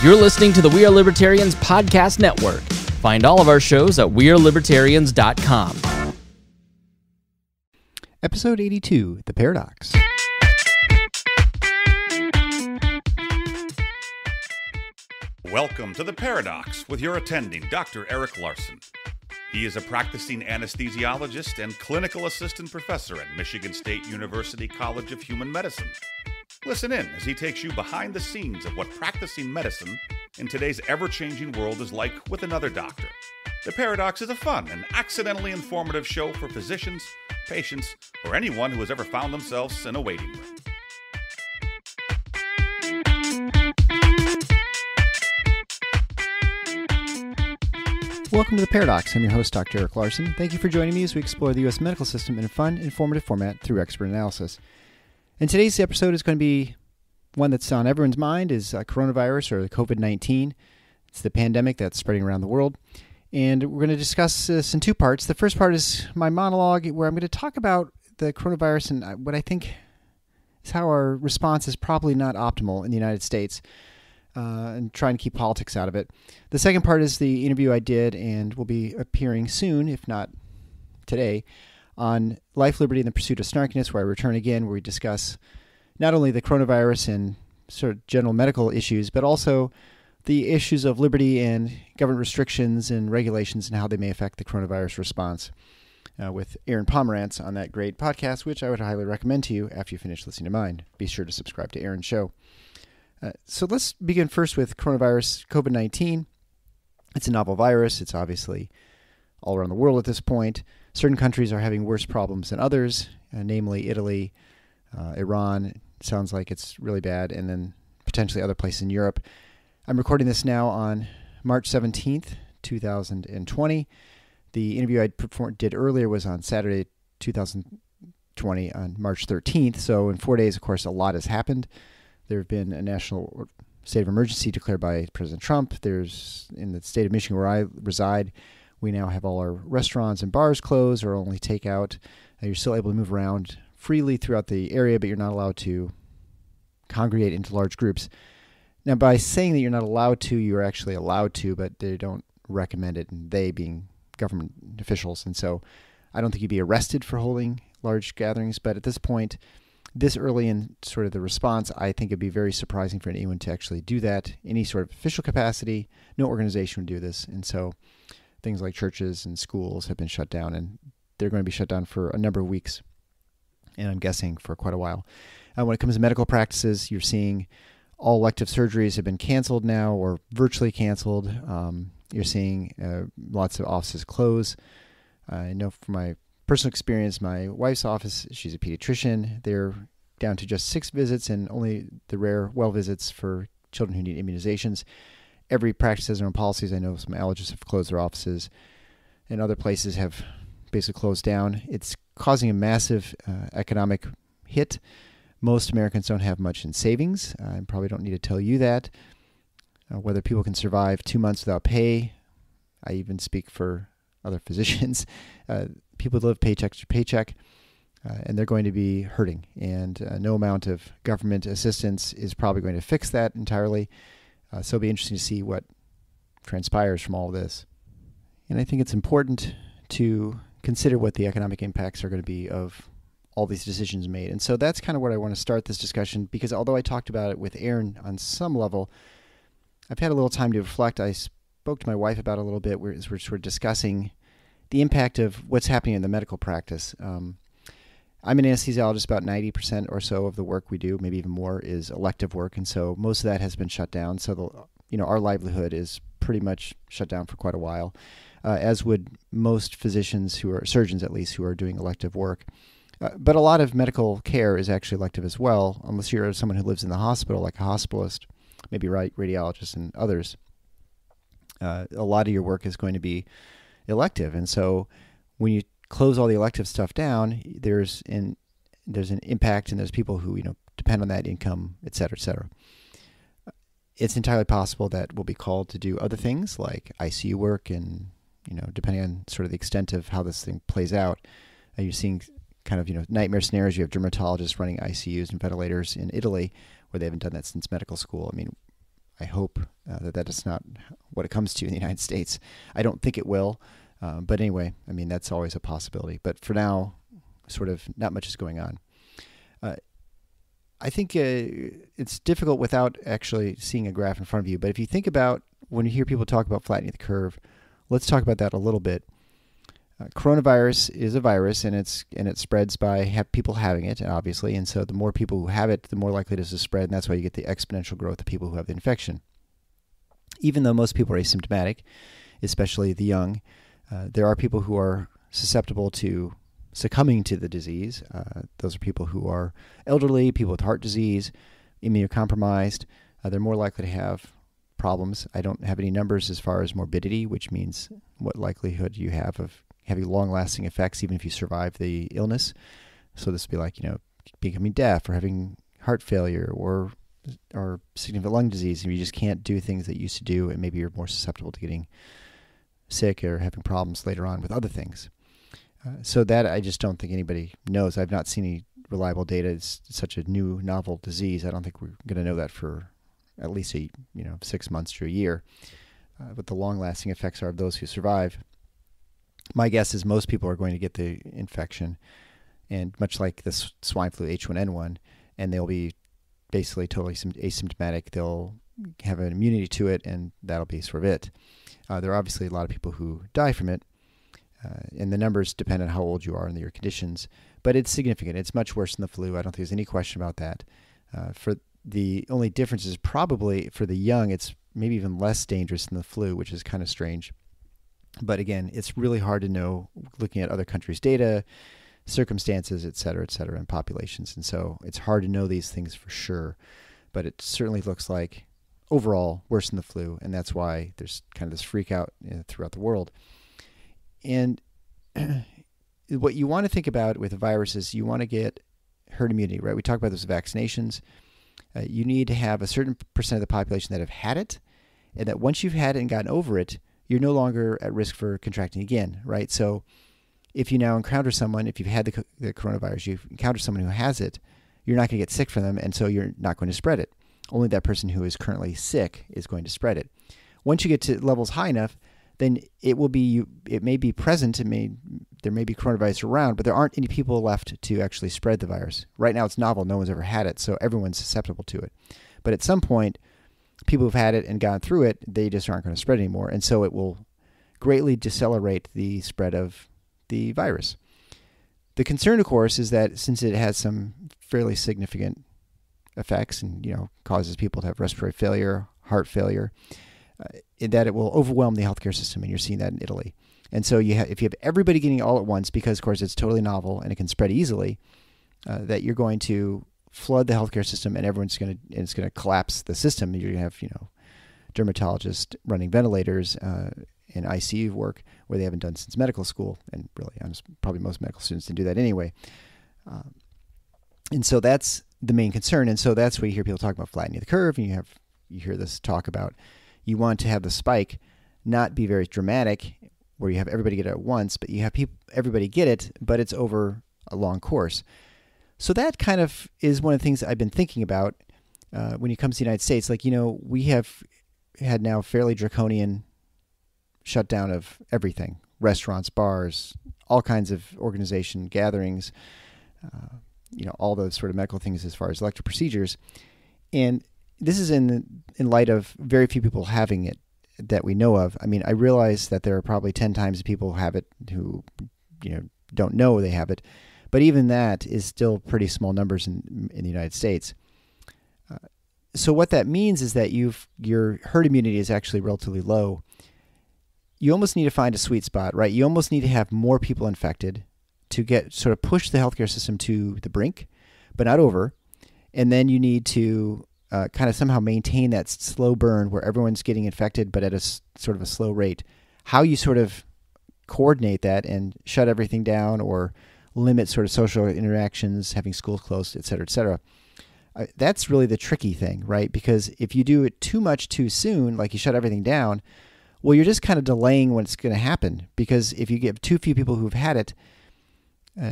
You're listening to the We Are Libertarians podcast network. Find all of our shows at wearelibertarians.com. Episode 82, The Paradox. Welcome to The Paradox with your attending, Dr. Eric Larson. He is a practicing anesthesiologist and clinical assistant professor at Michigan State University College of Human Medicine. Listen in as he takes you behind the scenes of what practicing medicine in today's ever-changing world is like with another doctor. The Paradox is a fun and accidentally informative show for physicians, patients, or anyone who has ever found themselves in a waiting room. Welcome to The Paradox. I'm your host, Dr. Eric Larson. Thank you for joining me as we explore the U.S. medical system in a fun, informative format through expert analysis. And today's episode is going to be one that's on everyone's mind, is coronavirus or COVID-19. It's the pandemic that's spreading around the world. And we're going to discuss this in two parts. The first part is my monologue, where I'm going to talk about the coronavirus and what I think is how our response is probably not optimal in the United States, and try and keep politics out of it. The second part is the interview I did and will be appearing soon, if not today, on Life, Liberty, and the Pursuit of Snarkiness, where I return again, where we discuss not only the coronavirus and sort of general medical issues, but also the issues of liberty and government restrictions and regulations and how they may affect the coronavirus response, with Aaron Pomerantz on that great podcast, which I would highly recommend to you after you finish listening to mine. Be sure to subscribe to Aaron's show. So let's begin first with coronavirus, COVID-19. It's a novel virus. It's obviously all around the world at this point. Certain countries are having worse problems than others, namely Italy, Iran. It sounds like it's really bad, and then potentially other places in Europe. I'm recording this now on March 17th, 2020. The interview I did earlier was on Saturday, 2020, on March 13th. So in 4 days, of course, a lot has happened. There have been a national state of emergency declared by President Trump. There's, in the state of Michigan where I reside, we now have all our restaurants and bars closed or only takeout. You're still able to move around freely throughout the area, but you're not allowed to congregate into large groups. Now, by saying that you're not allowed to, you're actually allowed to, but they don't recommend it, and they being government officials. And so I don't think you'd be arrested for holding large gatherings, but at this point, this early in sort of the response, I think it'd be very surprising for anyone to actually do that. Any sort of official capacity, no organization would do this. And so things like churches and schools have been shut down, and they're going to be shut down for a number of weeks, and I'm guessing for quite a while. When it comes to medical practices, you're seeing all elective surgeries have been canceled now or virtually canceled. You're seeing lots of offices close. I know from my personal experience, my wife's office, she's a pediatrician. They're down to just 6 visits and only the rare well visits for children who need immunizations. Every practice has their own policies. I know some allergists have closed their offices, and other places have basically closed down. It's causing a massive economic hit. Most Americans don't have much in savings. I probably don't need to tell you that. Whether people can survive 2 months without pay, I even speak for other physicians. People live paycheck to paycheck, and they're going to be hurting. And no amount of government assistance is probably going to fix that entirely. So it'll be interesting to see what transpires from all of this. And I think it's important to consider what the economic impacts are going to be of all these decisions made. And so that's kind of what I want to start this discussion, because although I talked about it with Aaron on some level, I've had a little time to reflect. I spoke to my wife about it a little bit as we're sort of discussing the impact of what's happening in the medical practice. I'm an anesthesiologist. About 90% or so of the work we do, maybe even more, is elective work, and so most of that has been shut down. So our livelihood is pretty much shut down for quite a while, as would most physicians who are surgeons, at least, who are doing elective work. But a lot of medical care is actually elective as well, unless you're someone who lives in the hospital, like a hospitalist, maybe radiologists and others. A lot of your work is going to be elective, and so when you close all the elective stuff down, there's an impact, and there's people who depend on that income, et cetera, et cetera. It's entirely possible that we'll be called to do other things like ICU work, and depending on sort of the extent of how this thing plays out, you're seeing kind of nightmare scenarios. You have dermatologists running ICUs and ventilators in Italy, where they haven't done that since medical school. I mean, I hope that is not what it comes to in the United States. I don't think it will. But anyway, I mean, that's always a possibility. But for now, sort of not much is going on. I think it's difficult without actually seeing a graph in front of you. But if you think about when you hear people talk about flattening the curve, let's talk about that a little bit. Coronavirus is a virus, and it spreads by people having it, obviously. And so the more people who have it, the more likely it is to spread, and that's why you get the exponential growth of people who have the infection. Even though most people are asymptomatic, especially the young, there are people who are susceptible to succumbing to the disease. Those are people who are elderly, people with heart disease, immunocompromised. They're more likely to have problems. I don't have any numbers as far as morbidity, which means what likelihood you have of having long-lasting effects even if you survive the illness. So this would be like, becoming deaf or having heart failure or significant lung disease, and you just can't do things that you used to do, and maybe you're more susceptible to getting sick or having problems later on with other things. So that I just don't think anybody knows. I've not seen any reliable data. It's such a new, novel disease. I don't think we're going to know that for at least 6 months to a year. What the long-lasting effects are of those who survive. My guess is most people are going to get the infection, and much like the swine flu H1N1, and they'll be basically totally asymptomatic. They'll have an immunity to it, and that'll be sort of it. There are obviously a lot of people who die from it, and the numbers depend on how old you are and your conditions, but it's significant. It's much worse than the flu. I don't think there's any question about that. For the only difference is probably for the young, it's maybe even less dangerous than the flu, which is kind of strange. But again, it's really hard to know looking at other countries' data, circumstances, et cetera, and populations. And so it's hard to know these things for sure. But it certainly looks like overall worse than the flu. And that's why there's kind of this freak out throughout the world. And what you want to think about with a virus is you want to get herd immunity, right? We talk about this with vaccinations. You need to have a certain percent of the population that have had it, and that once you've had it and gotten over it, you're no longer at risk for contracting again, right? So if you now encounter someone, if you've had the coronavirus, you've encountered someone who has it, you're not going to get sick from them, and so you're not going to spread it. Only that person who is currently sick is going to spread it. Once you get to levels high enough, then it may be present, there may be coronavirus around, but there aren't any people left to actually spread the virus. Right now it's novel, no one's ever had it, so everyone's susceptible to it. But at some point, people who've had it and gone through it, they just aren't going to spread anymore, and so it will greatly decelerate the spread of the virus. The concern, of course, is that since it has some fairly significant effects and causes people to have respiratory failure, heart failure, that it will overwhelm the healthcare system, and you're seeing that in Italy. And so if you have everybody getting it all at once, because of course it's totally novel and it can spread easily, that you're going to flood the healthcare system, and it's going to collapse the system. You're going to have dermatologists running ventilators in ICU work where they haven't done since medical school, and really, probably most medical students didn't do that anyway. And so that's the main concern. And so that's where you hear people talk about flattening the curve, and you hear this talk about you want to have the spike not be very dramatic, where you have everybody get it at once, but you have everybody get it, but it's over a long course. So that kind of is one of the things I've been thinking about when it comes to the United States. Like, we have had now fairly draconian shutdown of everything: restaurants, bars, all kinds of organization gatherings, all those sort of medical things as far as elective procedures. And this is in light of very few people having it that we know of. I mean, I realize that there are probably 10 times the people who have it who, don't know they have it. But even that is still pretty small numbers in the United States. So what that means is that your herd immunity is actually relatively low. You almost need to find a sweet spot, right? You almost need to have more people infected to sort of push the healthcare system to the brink, but not over. And then you need to kind of somehow maintain that slow burn where everyone's getting infected, but at a sort of a slow rate. How you sort of coordinate that and shut everything down or limit sort of social interactions, having schools closed, et cetera, that's really the tricky thing, right? Because if you do it too much too soon, like you shut everything down, well, you're just kind of delaying when it's going to happen. Because if you get too few people who've had it,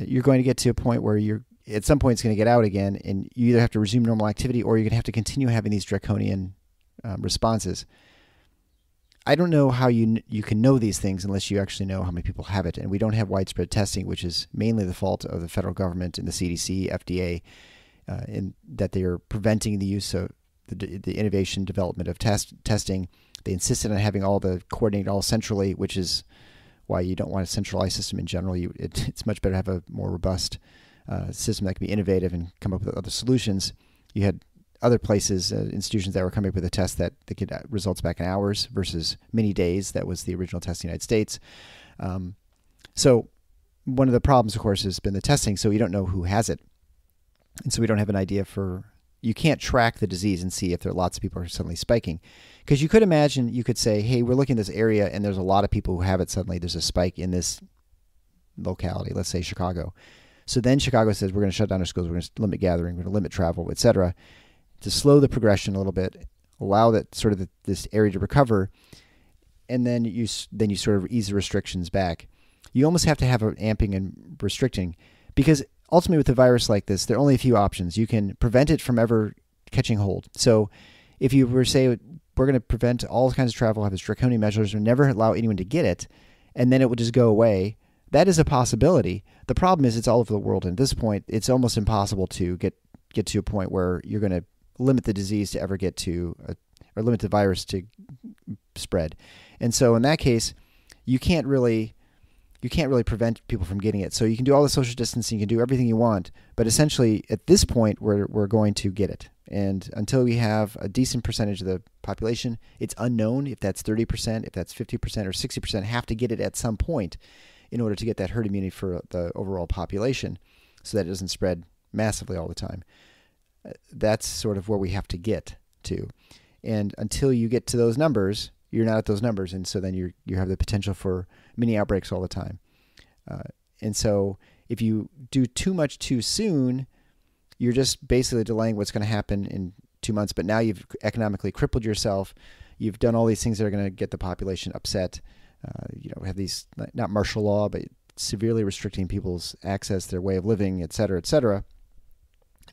you're going to get to a point where at some point it's going to get out again, and you either have to resume normal activity or you're going to have to continue having these draconian responses. I don't know how you can know these things unless you actually know how many people have it. And we don't have widespread testing, which is mainly the fault of the federal government and the CDC, FDA, in that they are preventing the use of the innovation development of testing. They insisted on having all the coordinated all centrally, which is why you don't want a centralized system in general. It's much better to have a more robust system that can be innovative and come up with other solutions. You had other places, institutions that were coming up with a test that they could results back in hours versus many days. That was the original test in the United States. So one of the problems, of course, has been the testing. So you don't know who has it. And so we don't have an idea you can't track the disease and see if there are lots of people who are suddenly spiking. Because you could imagine, you could say, hey, we're looking at this area and there's a lot of people who have it suddenly. There's a spike in this locality, let's say Chicago. So then Chicago says, we're going to shut down our schools, we're going to limit gathering, we're going to limit travel, etc., to slow the progression a little bit, allow that sort of this area to recover, and then you sort of ease the restrictions back. You almost have to have an amping and restricting, because ultimately with a virus like this, there are only a few options. You can prevent it from ever catching hold. So if you were to say, we're going to prevent all kinds of travel, have this draconian measures, or never allow anyone to get it, and then it will just go away, that is a possibility. The problem is it's all over the world. And at this point, it's almost impossible to get to a point where you're going to limit the disease to ever get to, or limit the virus to spread. And so in that case, you can't really prevent people from getting it. So you can do all the social distancing, you can do everything you want, but essentially at this point, we're going to get it. And until we have a decent percentage of the population, it's unknown if that's 30%, if that's 50% or 60% have to get it at some point in order to get that herd immunity for the overall population so that it doesn't spread massively all the time. That's sort of where we have to get to. And until you get to those numbers, you're not at those numbers. And so then you have the potential for mini outbreaks all the time. And so if you do too much too soon, you're just basically delaying what's going to happen in 2 months. But now you've economically crippled yourself. You've done all these things that are going to get the population upset. Have these, not martial law, but severely restricting people's access, their way of living, et cetera, et cetera.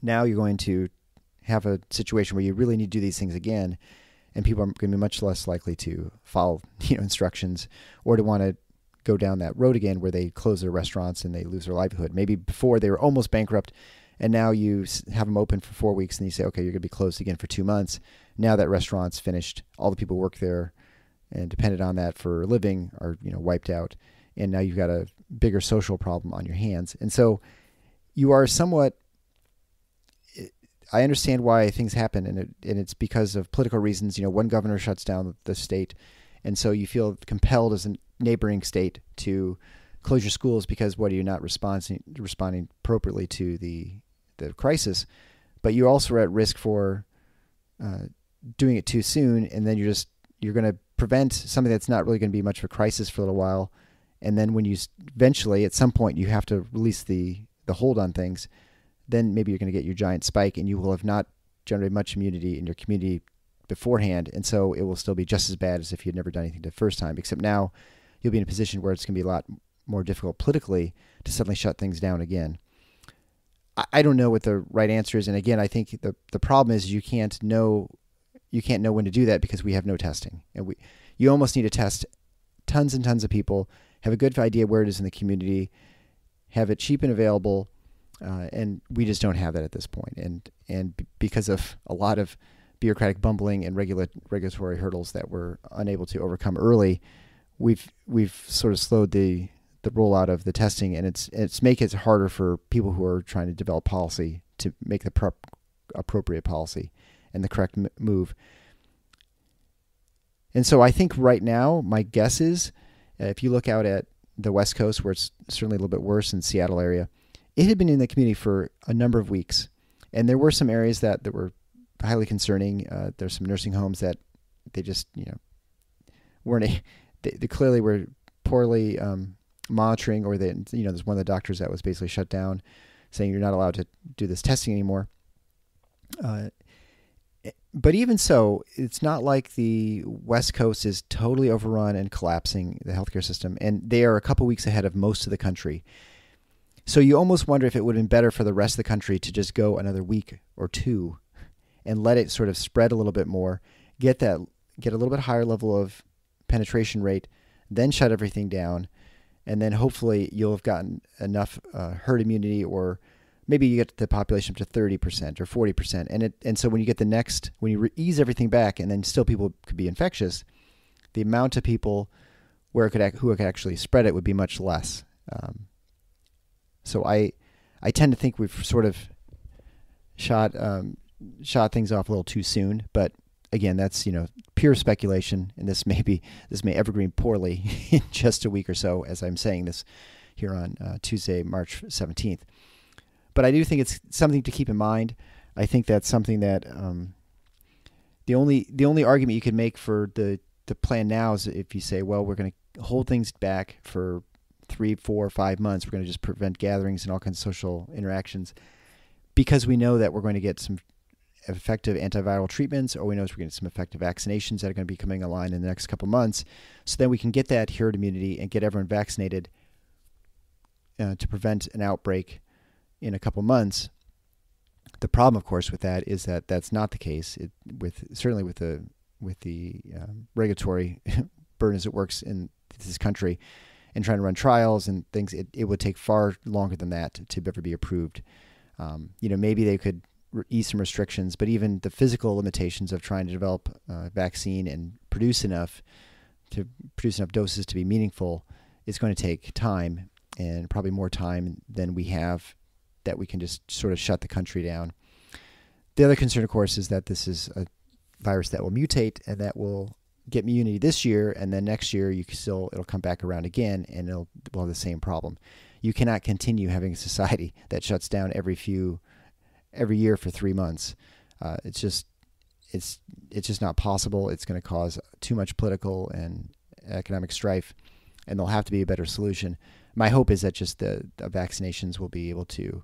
Now you're going to have a situation where you really need to do these things again, and people are going to be much less likely to follow instructions or to want to go down that road again where they close their restaurants and they lose their livelihood. Maybe before they were almost bankrupt, and now you have them open for 4 weeks, and you say, okay, you're going to be closed again for 2 months. Now that restaurant's finished, all the people who work there and depended on that for a living are wiped out, and now you've got a bigger social problem on your hands. And so you are somewhat. I understand why things happen, and it's because of political reasons. One governor shuts down the state, and so you feel compelled as a neighboring state to close your schools because what are you not responding appropriately to the crisis, but you also are at risk for doing it too soon, and then you're going to prevent something that's not really going to be much of a crisis for a little while, and then when you eventually at some point you have to release the hold on things, then maybe you're going to get your giant spike, and you will have not generated much immunity in your community beforehand, and so it will still be just as bad as if you had never done anything the first time, except now you'll be in a position where it's going to be a lot more difficult politically to suddenly shut things down again. I don't know what the right answer is, and again, I think the problem is you can't know when to do that because we have no testing, and you almost need to test tons and tons of people, have a good idea where it is in the community, have it cheap and available. And we just don't have that at this point. And because of a lot of bureaucratic bumbling and regulatory hurdles that we're unable to overcome early, we've sort of slowed the rollout of the testing, and it's making it harder for people who are trying to develop policy to make the appropriate policy and the correct move. And so I think right now, my guess is, if you look out at the West Coast, where it's certainly a little bit worse in the Seattle area, it had been in the community for a number of weeks, and there were some areas that were highly concerning. There's some nursing homes that they just weren't. They clearly were poorly monitoring, or there's one of the doctors that was basically shut down, saying you're not allowed to do this testing anymore. But even so, it's not like the West Coast is totally overrun and collapsing the healthcare system, and they are a couple weeks ahead of most of the country. So you almost wonder if it would have been better for the rest of the country to just go another week or two and let it sort of spread a little bit more, get a little bit higher level of penetration rate, then shut everything down, and then hopefully you'll have gotten enough herd immunity, or maybe you get the population up to 30% or 40%. And so when you get when you ease everything back, and then still people could be infectious, the amount of people who it could actually spread it would be much less. So I tend to think we've sort of shot things off a little too soon, but again, that's pure speculation, and this may evergreen poorly in just a week or so, as I'm saying this here on Tuesday, March 17th. But I do think it's something to keep in mind. I think that's something that the only argument you can make for the plan now is if you say, well, we're going to hold things back for 3, 4, 5 months. We're going to just prevent gatherings and all kinds of social interactions because we know that we're going to get some effective antiviral treatments, or we know we're going to get some effective vaccinations that are going to be coming online in the next couple months. So then we can get that herd immunity and get everyone vaccinated to prevent an outbreak in a couple months. The problem, of course, with that is that that's not the case. Certainly with the regulatory burden as it works in this country, and trying to run trials and things, it would take far longer than that to ever be approved. Maybe they could ease some restrictions, but even the physical limitations of trying to develop a vaccine and produce enough doses to be meaningful is going to take time, and probably more time than we have that we can just sort of shut the country down. The other concern, of course, is that this is a virus that will mutate and that will get immunity this year, and then next year it'll come back around again, and we'll have the same problem. You cannot continue having a society that shuts down every year for 3 months. It's just not possible. It's going to cause too much political and economic strife, and there'll have to be a better solution. My hope is that just the vaccinations will be able to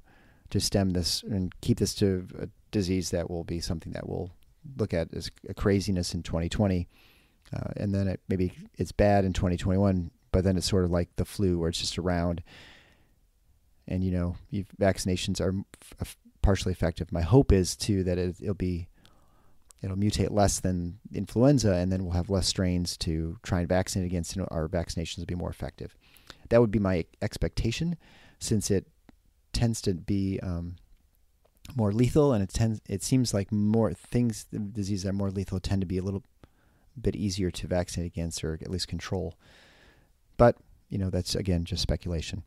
stem this and keep this to a disease that will be something that we'll look at as a craziness in 2020. And then maybe it's bad in 2021, but then it's sort of like the flu where it's just around. And, vaccinations are partially effective. My hope is, too, that it'll mutate less than influenza, and then we'll have less strains to try and vaccinate against, and our vaccinations will be more effective. That would be my expectation, since it tends to be more lethal, and it seems like diseases that are more lethal tend to be a little bit easier to vaccinate against, or at least control. But, that's, again, just speculation.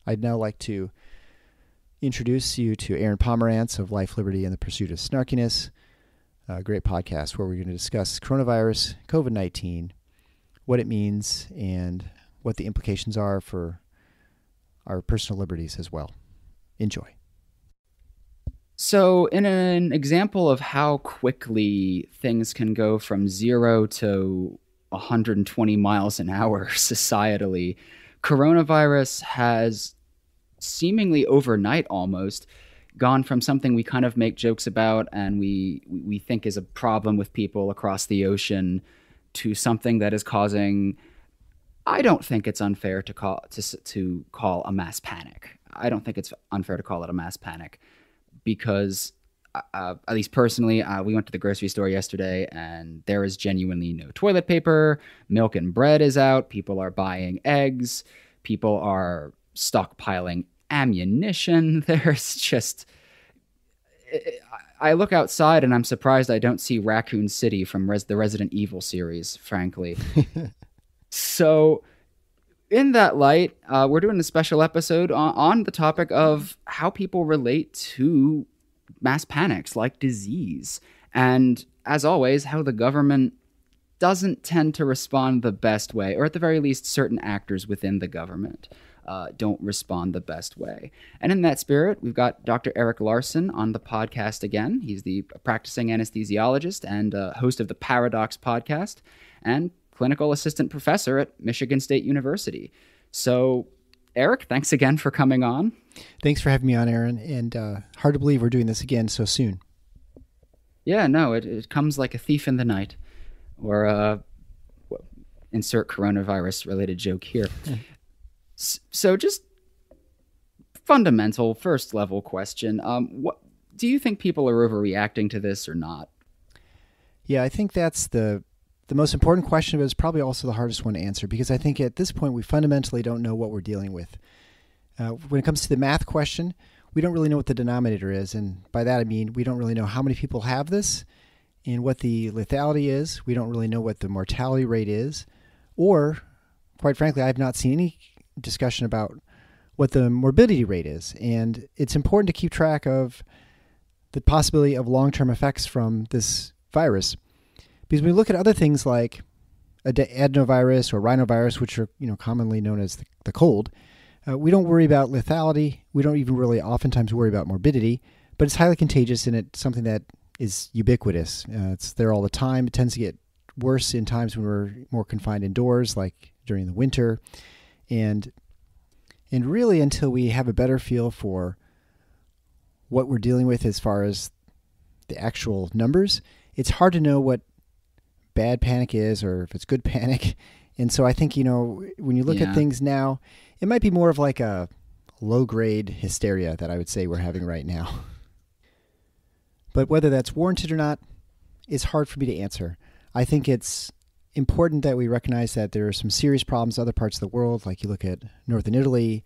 I'd now like to introduce you to Aaron Pomerantz of Life, Liberty, and the Pursuit of Snarkiness, a great podcast where we're going to discuss coronavirus, COVID-19, what it means, and what the implications are for our personal liberties as well. Enjoy. So in an example of how quickly things can go from 0 to 120 miles an hour societally, coronavirus has seemingly overnight almost gone from something we kind of make jokes about and we think is a problem with people across the ocean to something that is causing, I don't think it's unfair to call a mass panic. I don't think it's unfair to call it a mass panic because at least personally, we went to the grocery store yesterday and there is genuinely no toilet paper. Milk and bread is out. People are buying eggs. People are stockpiling ammunition. There's just... I look outside and I'm surprised I don't see Raccoon City from the Resident Evil series, frankly. So in that light, we're doing a special episode on the topic of how people relate to mass panics like disease. And as always, how the government doesn't tend to respond the best way, or at the very least, certain actors within the government don't respond the best way. And in that spirit, we've got Dr. Eric Larson on the podcast again. He's the practicing anesthesiologist and host of the Paradox podcast and clinical assistant professor at Michigan State University. So, Eric, thanks again for coming on. Thanks for having me on, Aaron. And hard to believe we're doing this again so soon. Yeah, no, it comes like a thief in the night. Or insert coronavirus-related joke here. So just fundamental, first-level question. What do you think people are overreacting to this or not? Yeah, I think that's the most important question, but it's probably also the hardest one to answer, because I think at this point we fundamentally don't know what we're dealing with. When it comes to the math question, we don't really know what the denominator is. And by that I mean we don't really know how many people have this and what the lethality is. We don't really know what the mortality rate is. Or, quite frankly, I've not seen any discussion about what the morbidity rate is. And it's important to keep track of the possibility of long-term effects from this virus. Because when we look at other things like adenovirus or rhinovirus, which are commonly known as the cold, we don't worry about lethality. We don't even really oftentimes worry about morbidity, but it's highly contagious and it's something that is ubiquitous. It's there all the time. It tends to get worse in times when we're more confined indoors, like during the winter. And really until we have a better feel for what we're dealing with as far as the actual numbers, it's hard to know what bad panic is or if it's good panic. And so I think, when you look at things now, it might be more of like a low-grade hysteria that I would say we're having right now. But whether that's warranted or not is hard for me to answer. I think it's important that we recognize that there are some serious problems in other parts of the world, like you look at northern Italy,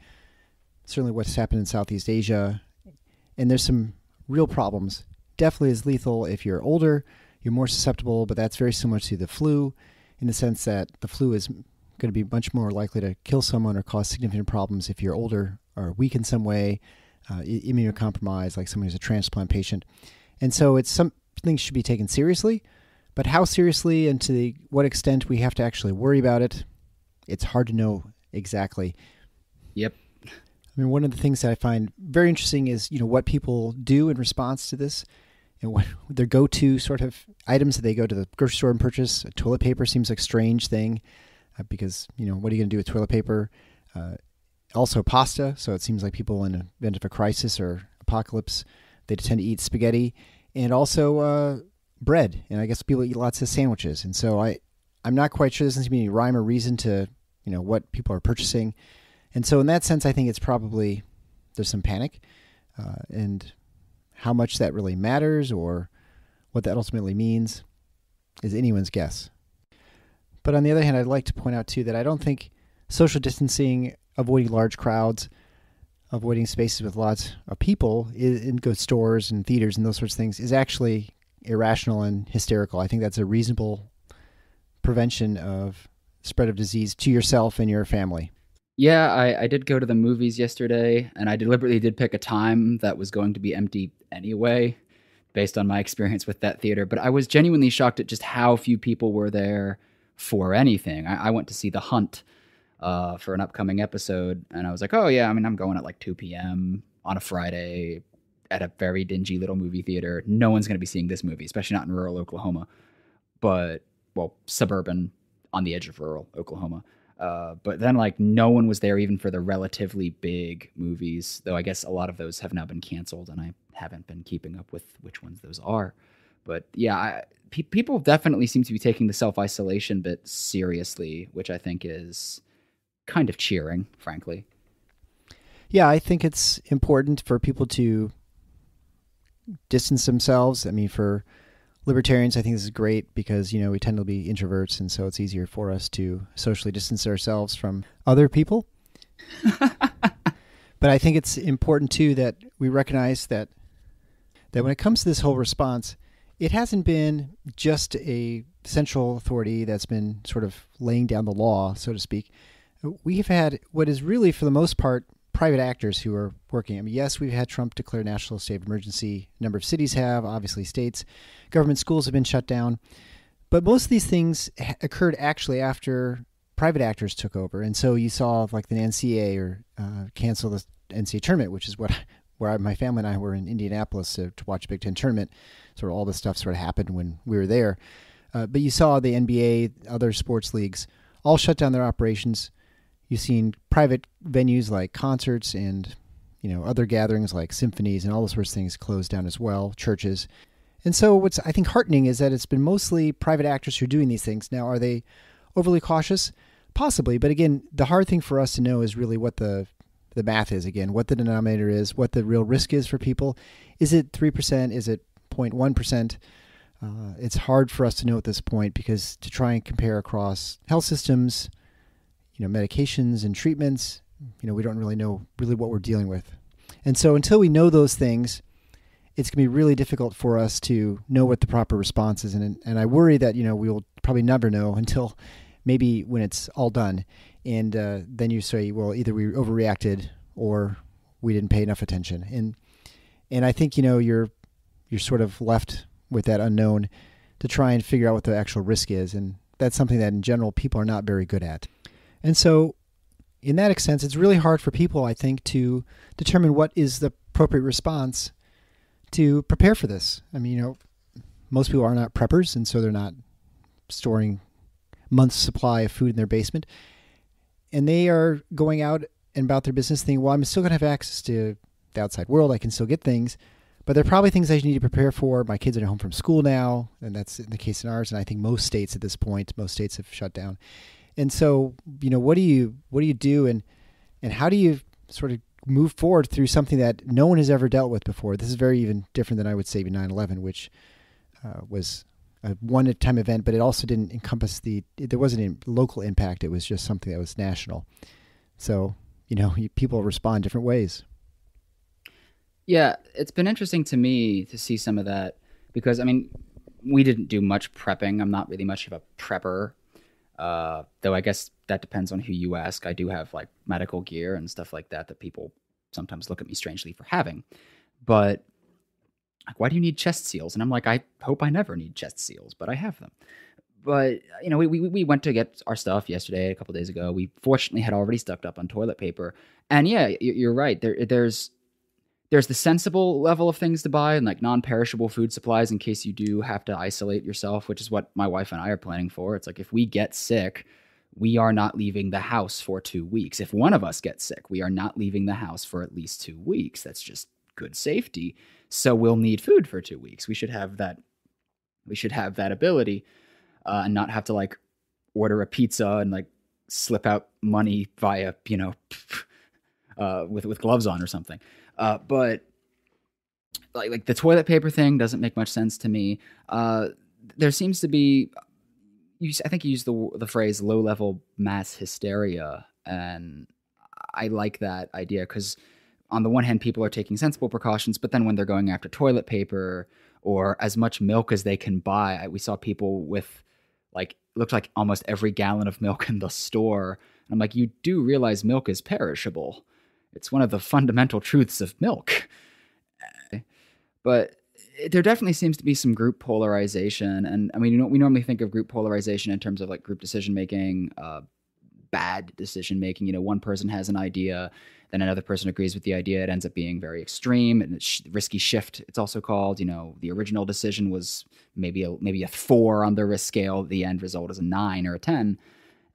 certainly what's happened in Southeast Asia, and there's some real problems. Definitely is lethal if you're older, you're more susceptible, but that's very similar to the flu in the sense that the flu is going to be much more likely to kill someone or cause significant problems if you're older or weak in some way, immunocompromised, like someone who's a transplant patient. And so it's something should be taken seriously, but how seriously and to what extent we have to actually worry about it, it's hard to know exactly. Yep. I mean, one of the things that I find very interesting is, what people do in response to this and what their go-to sort of items that they go to the grocery store and purchase. Toilet paper seems like a strange thing because, what are you going to do with toilet paper? Also pasta. So it seems like people in an event of a crisis or apocalypse, they tend to eat spaghetti, and also bread. And I guess people eat lots of sandwiches. And so I'm not quite sure there doesn't seem to be any rhyme or reason to, what people are purchasing. And so in that sense, I think it's probably there's some panic, and how much that really matters or what that ultimately means is anyone's guess. But on the other hand, I'd like to point out too that I don't think social distancing, avoiding large crowds, avoiding spaces with lots of people in good stores and theaters and those sorts of things is actually irrational and hysterical. I think that's a reasonable prevention of spread of disease to yourself and your family. Yeah, I did go to the movies yesterday, and I deliberately did pick a time that was going to be empty anyway, based on my experience with that theater. But I was genuinely shocked at just how few people were there for anything. I went to see The Hunt for an upcoming episode, and I was like, oh yeah, I'm going at like 2 p.m. on a Friday at a very dingy little movie theater. No one's going to be seeing this movie, especially not in rural Oklahoma, suburban on the edge of rural Oklahoma. But then no one was there even for the relatively big movies, though I guess a lot of those have now been canceled and I haven't been keeping up with which ones those are. But yeah, people definitely seem to be taking the self-isolation bit seriously, which I think is kind of cheering, frankly. Yeah, I think it's important for people to distance themselves. I mean, for Libertarians, I think this is great because, we tend to be introverts, and so it's easier for us to socially distance ourselves from other people. But I think it's important, too, that we recognize that when it comes to this whole response, it hasn't been just a central authority that's been sort of laying down the law, so to speak. We've had what is really, for the most part, private actors who are working. I mean, yes, we've had Trump declare national state of emergency. A number of cities have, obviously states. Government schools have been shut down. But most of these things occurred actually after private actors took over. And so you saw like the NCAA or cancel the NCAA tournament, which is where my family and I were in Indianapolis to watch Big Ten tournament. Sort of all this stuff sort of happened when we were there. But you saw the NBA, other sports leagues, all shut down their operations. You've seen private venues like concerts and, other gatherings like symphonies and all those sorts of things closed down as well, churches. And so what's, I think, heartening is that it's been mostly private actors who are doing these things. Now, are they overly cautious? Possibly. But again, the hard thing for us to know is really what the math is, again, what the denominator is, what the real risk is for people. Is it 3%? Is it 0.1%? It's hard for us to know at this point because to try and compare across health systems, medications and treatments, we don't really know what we're dealing with. And so until we know those things, it's going to be really difficult for us to know what the proper response is. And I worry that, we will probably never know until maybe when it's all done. And then you say, well, either we overreacted or we didn't pay enough attention. And I think, you're sort of left with that unknown to try and figure out what the actual risk is. And that's something that in general people are not very good at. And so in that sense, it's really hard for people, I think, to determine what is the appropriate response to prepare for this. I mean, most people are not preppers, and so they're not storing months' supply of food in their basement. And they are going out and about their business thinking, well, I'm still going to have access to the outside world. I can still get things. But there are probably things I need to prepare for. My kids are home from school now, and that's the case in ours. And I think most states at this point, most states have shut down. And so, what do you do, and how do you sort of move forward through something that no one has ever dealt with before? This is very even different than I would say 9/11, which was a one-time event, but it also didn't encompass there wasn't a local impact. It was just something that was national. So, people respond different ways. Yeah, it's been interesting to me to see some of that because, we didn't do much prepping. I'm not really much of a prepper, though I guess that depends on who you ask. I do have like medical gear and stuff like that people sometimes look at me strangely for having. But like, why do you need chest seals? And I'm like, I hope I never need chest seals, but I have them. But, we went to get our stuff yesterday, a couple of days ago. We fortunately had already stocked up on toilet paper. And yeah, you're right. There's the sensible level of things to buy and like non-perishable food supplies in case you do have to isolate yourself, which is what my wife and I are planning for. It's like if we get sick, we are not leaving the house for 2 weeks. If one of us gets sick, we are not leaving the house for at least 2 weeks. That's just good safety. So we'll need food for 2 weeks. We should have that. We should have that ability and not have to like order a pizza and like slip out money via, with gloves on or something. But like the toilet paper thing doesn't make much sense to me. There seems to be, I think you used the phrase low-level mass hysteria, and I like that idea because on the one hand, people are taking sensible precautions, but then when they're going after toilet paper or as much milk as they can buy, we saw people with like, looked like almost every gallon of milk in the store. I'm like, you do realize milk is perishable. It's one of the fundamental truths of milk. But there definitely seems to be some group polarization. And we normally think of group polarization in terms of like group decision-making, bad decision-making. One person has an idea, then another person agrees with the idea. It ends up being very extreme and risky shift, it's also called. The original decision was maybe a 4 on the risk scale. The end result is a 9 or a 10.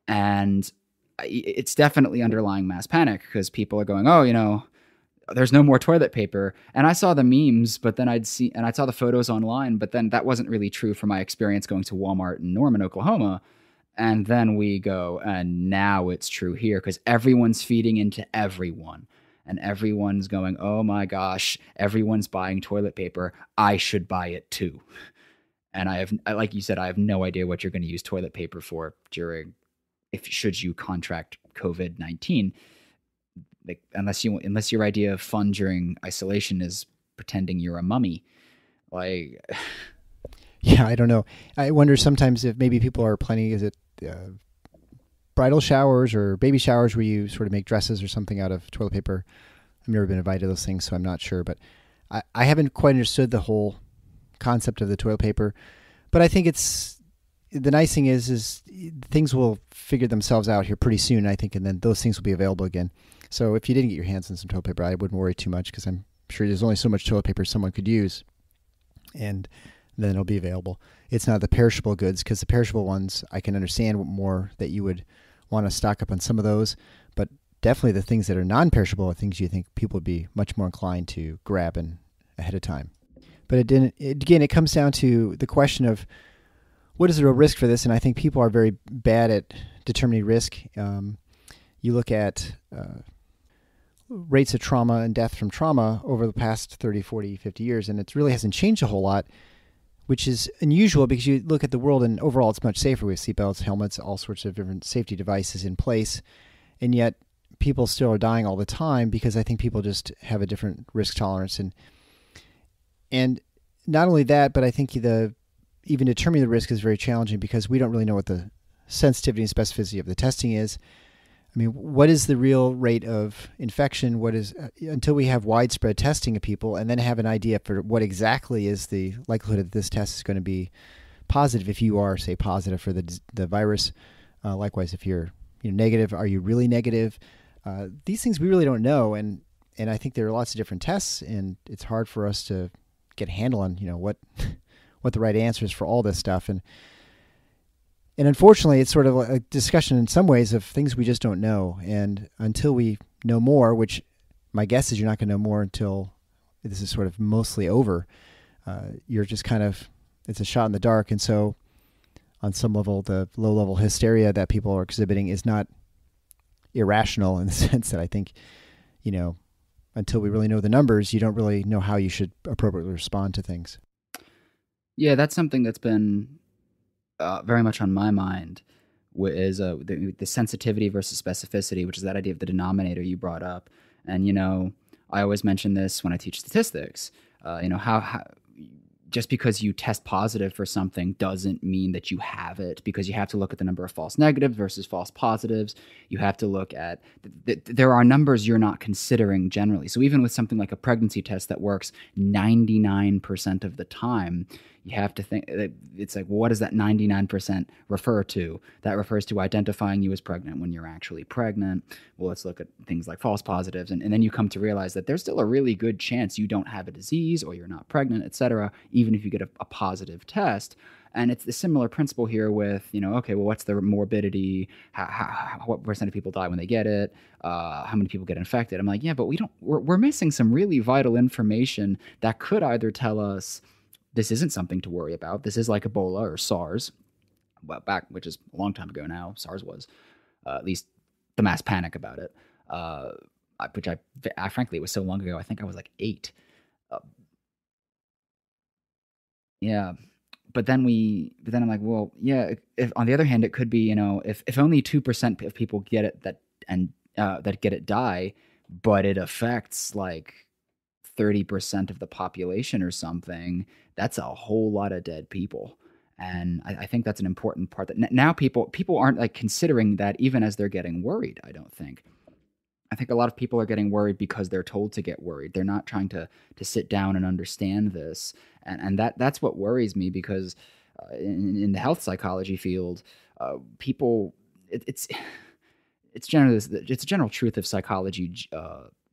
And it's definitely underlying mass panic because people are going, oh, there's no more toilet paper. And I saw the memes, but then I saw the photos online, but then that wasn't really true from my experience going to Walmart in Norman, Oklahoma. And then we go, and now it's true here because everyone's feeding into everyone. And everyone's going, oh my gosh, everyone's buying toilet paper. I should buy it too. And like you said, I have no idea what you're going to use toilet paper for should you contract COVID-19, like, unless your idea of fun during isolation is pretending you're a mummy, like. Yeah, I don't know. I wonder sometimes if maybe people are planning, is it bridal showers or baby showers where you sort of make dresses or something out of toilet paper? I've never been invited to those things, so I'm not sure. But I haven't quite understood the whole concept of the toilet paper. But I think the nice thing is things will figure themselves out here pretty soon, I think, and then those things will be available again. So if you didn't get your hands on some toilet paper, I wouldn't worry too much because I'm sure there's only so much toilet paper someone could use, and then it'll be available. It's not the perishable goods because the perishable ones, I can understand more that you would want to stock up on some of those, but definitely the things that are non-perishable are things you think people would be much more inclined to grab ahead of time. But it comes down to the question of what is the real risk for this? And I think people are very bad at determining risk. You look at rates of trauma and death from trauma over the past 30, 40, 50 years, and it really hasn't changed a whole lot. which is unusual because you look at the world and overall it's much safer with seatbelts, helmets, all sorts of different safety devices in place. And yet people still are dying all the time because I think people just have a different risk tolerance. And not only that, but I think even determining the risk is very challenging because we don't really know what the sensitivity and specificity of the testing is. I mean, what is the real rate of infection? Until we have widespread testing of people and then have an idea for what exactly is the likelihood that this test is going to be positive, if you are, say, positive for the virus. Likewise, if you're negative, are you really negative? These things we really don't know, and I think there are lots of different tests, and it's hard for us to get a handle on what the right answer is for all this stuff. And unfortunately, it's sort of a discussion in some ways of things we just don't know. And until we know more, which my guess is you're not going to know more until this is sort of mostly over, you're just it's a shot in the dark. And so on some level, the low-level hysteria that people are exhibiting is not irrational in the sense that I think, until we really know the numbers, you don't really know how you should appropriately respond to things. Yeah, that's something that's been very much on my mind, is the sensitivity versus specificity, which is that idea of the denominator you brought up. And, I always mention this when I teach statistics, how just because you test positive for something doesn't mean that you have it, because you have to look at the number of false negatives versus false positives. You have to look at, there are numbers you're not considering generally. So even with something like a pregnancy test that works 99% of the time, you have to think, it's like, well, what does that 99% refer to? That refers to identifying you as pregnant when you're actually pregnant. Well, let's look at things like false positives. And then you come to realize that there's still a really good chance you don't have a disease or you're not pregnant, et cetera, even if you get a positive test. And it's a similar principle here with, okay, well, what's the morbidity? What percent of people die when they get it? How many people get infected? I'm like, yeah, but we're missing some really vital information that could either tell us this isn't something to worry about. This is like Ebola or SARS, which is a long time ago now. SARS was, at least the mass panic about it, which I frankly, it was so long ago. I think I was like 8. Yeah. But then I'm like, well, yeah, if on the other hand, it could be, if only 2% of people get it that get it die, but it affects like 30% of the population or something, that's a whole lot of dead people. And I think that's an important part that now people aren't like considering that even as they're getting worried, I don't think. I think a lot of people are getting worried because they're told to get worried. They're not trying to sit down and understand this. And that's what worries me, because in the health psychology field, people, it's a general truth of psychology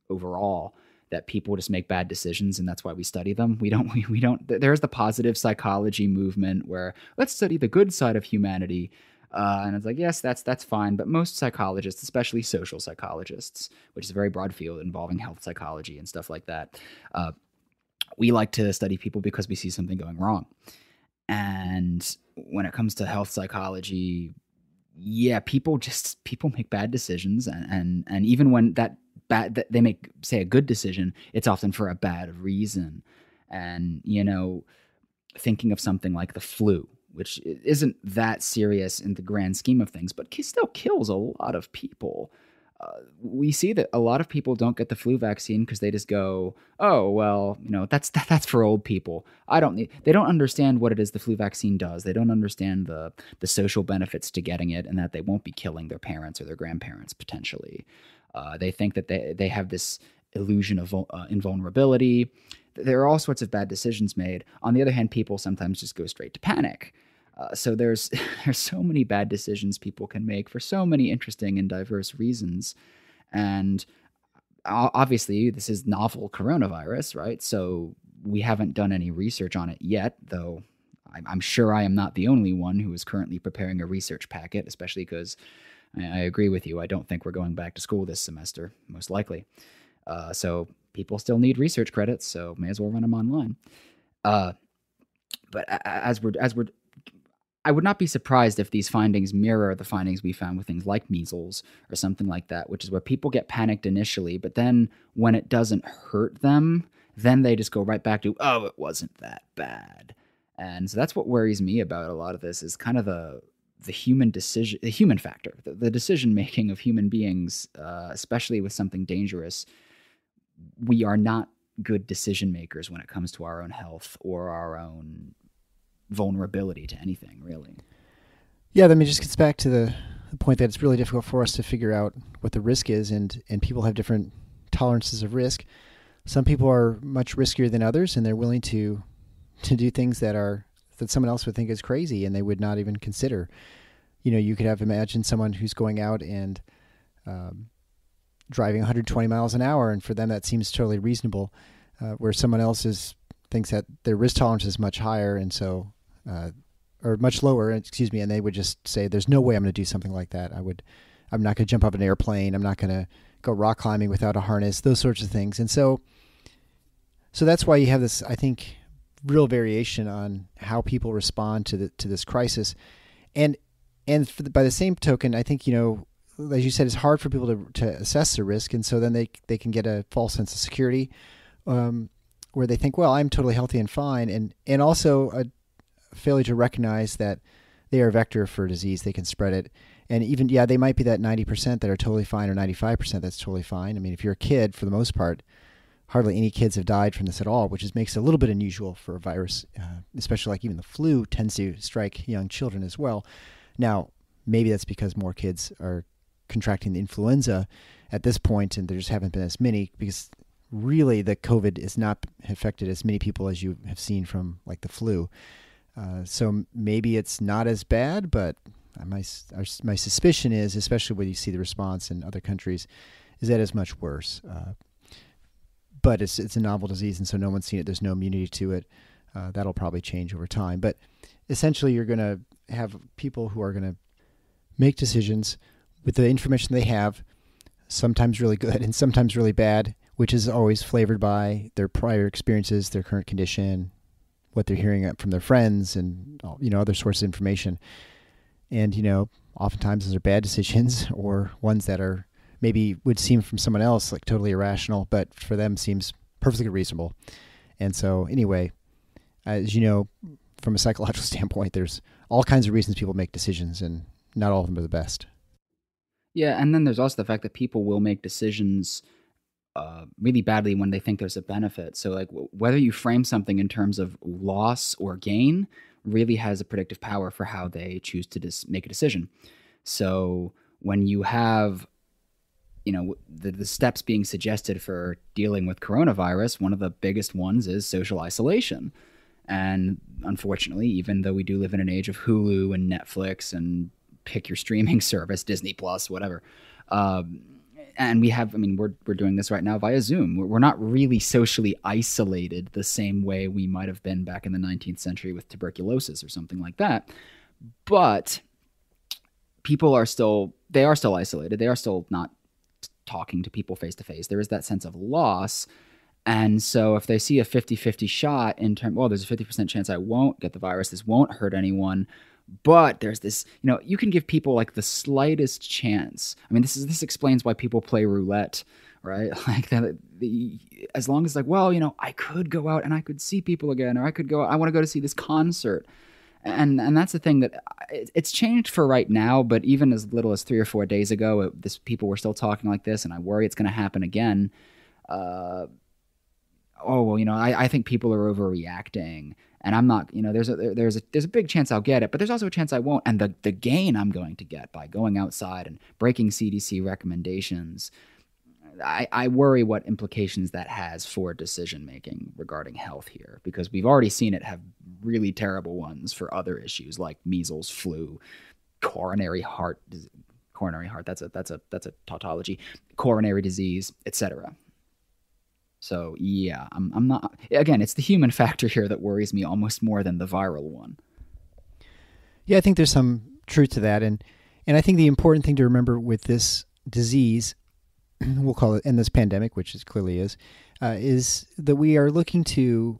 overall, that people just make bad decisions, and that's why we study them. We don't. There's the positive psychology movement where let's study the good side of humanity, and it's like, yes, that's fine. But most psychologists, especially social psychologists, which is a very broad field involving health psychology and stuff like that, we like to study people because we see something going wrong. And when it comes to health psychology, yeah, people make bad decisions, and even when that they make, say, a good decision, it's often for a bad reason. And, thinking of something like the flu, which isn't that serious in the grand scheme of things, but still kills a lot of people. We see that a lot of people don't get the flu vaccine because they just go, oh, well, that's for old people. They don't understand what it is the flu vaccine does. They don't understand the social benefits to getting it, and that they won't be killing their parents or their grandparents potentially. They think that they have this illusion of invulnerability. There are all sorts of bad decisions made. On the other hand, people sometimes just go straight to panic. So there's so many bad decisions people can make for so many interesting and diverse reasons. And obviously, this is novel coronavirus, right? So we haven't done any research on it yet, though I'm sure I am not the only one who is currently preparing a research packet, especially because I agree with you. I don't think we're going back to school this semester, most likely. So people still need research credits, so may as well run them online. But I would not be surprised if these findings mirror the findings we found with things like measles or something like that, which is where people get panicked initially, but then when it doesn't hurt them, then they just go right back to, oh, it wasn't that bad. And so that's what worries me about a lot of this is kind of the human decision, the human factor, the decision making of human beings, especially with something dangerous. We are not good decision makers when it comes to our own health or our own vulnerability to anything, really. Yeah, that just gets back to the point that it's really difficult for us to figure out what the risk is, and people have different tolerances of risk. Some people are much riskier than others, and they're willing to do things that someone else would think is crazy and they would not even consider. You could imagine someone who's going out and driving 120 miles an hour, and for them that seems totally reasonable, where someone else thinks that their risk tolerance is much higher, and so or much lower, and they would just say, "There's no way I'm going to do something like that. I'm not going to jump off an airplane. I'm not going to go rock climbing without a harness." Those sorts of things, and so that's why you have this, I think, real variation on how people respond to this crisis, and by the same token, I think as you said, it's hard for people to assess the risk, and so then they can get a false sense of security, where they think, well, I'm totally healthy and fine, and also a failure to recognize that they are a vector for disease. They can spread it, and even they might be that 90% that are totally fine, or 95% that's totally fine. I mean, if you're a kid, for the most part, hardly any kids have died from this at all, which makes it a little bit unusual for a virus, especially like even the flu tends to strike young children as well. Now, maybe that's because more kids are contracting the influenza at this point, and there just haven't been as many, because really the COVID has not affected as many people as you have seen from like the flu. So maybe it's not as bad, but my suspicion is, especially when you see the response in other countries, is that it's much worse. But it's a novel disease, and so no one's seen it. There's no immunity to it. That'll probably change over time. But essentially, you're going to have people who are going to make decisions with the information they have, sometimes really good and sometimes really bad, which is always flavored by their prior experiences, their current condition, what they're hearing from their friends, and other sources of information. And oftentimes those are bad decisions, or ones that are maybe would seem from someone else like totally irrational, but for them seems perfectly reasonable. And so anyway, as you know, from a psychological standpoint, there's all kinds of reasons people make decisions, and not all of them are the best. Yeah, and then there's also the fact that people will make decisions really badly when they think there's a benefit. So like whether you frame something in terms of loss or gain really has a predictive power for how they choose to make a decision. So when you have the steps being suggested for dealing with coronavirus, one of the biggest ones is social isolation. And unfortunately, even though we do live in an age of Hulu and Netflix and pick your streaming service, Disney Plus, whatever, and we're doing this right now via Zoom. We're not really socially isolated the same way we might have been back in the 19th century with tuberculosis or something like that. But people are still isolated. They are still not talking to people face to face. There is that sense of loss. And so if they see a 50-50 shot there's a 50% chance I won't get the virus, this won't hurt anyone, but there's this, you can give people like the slightest chance. I mean, this explains why people play roulette, right? Like as long as I could go out and I could see people again, or I want to go to see this concert. And that's the thing that it's changed for right now, but even as little as 3 or 4 days ago, people were still talking like this, and I worry it's going to happen again. I think people are overreacting, and I'm not. There's a big chance I'll get it, but there's also a chance I won't. And the gain I'm going to get by going outside and breaking CDC recommendations, I worry what implications that has for decision making regarding health here, because we've already seen it have really terrible ones for other issues like measles, flu, coronary heart. That's a tautology. Coronary disease, etc. So yeah, I'm not. Again, it's the human factor here that worries me almost more than the viral one. Yeah, I think there's some truth to that, and I think the important thing to remember with this disease, we'll call it, and this pandemic, which it clearly is that we are looking to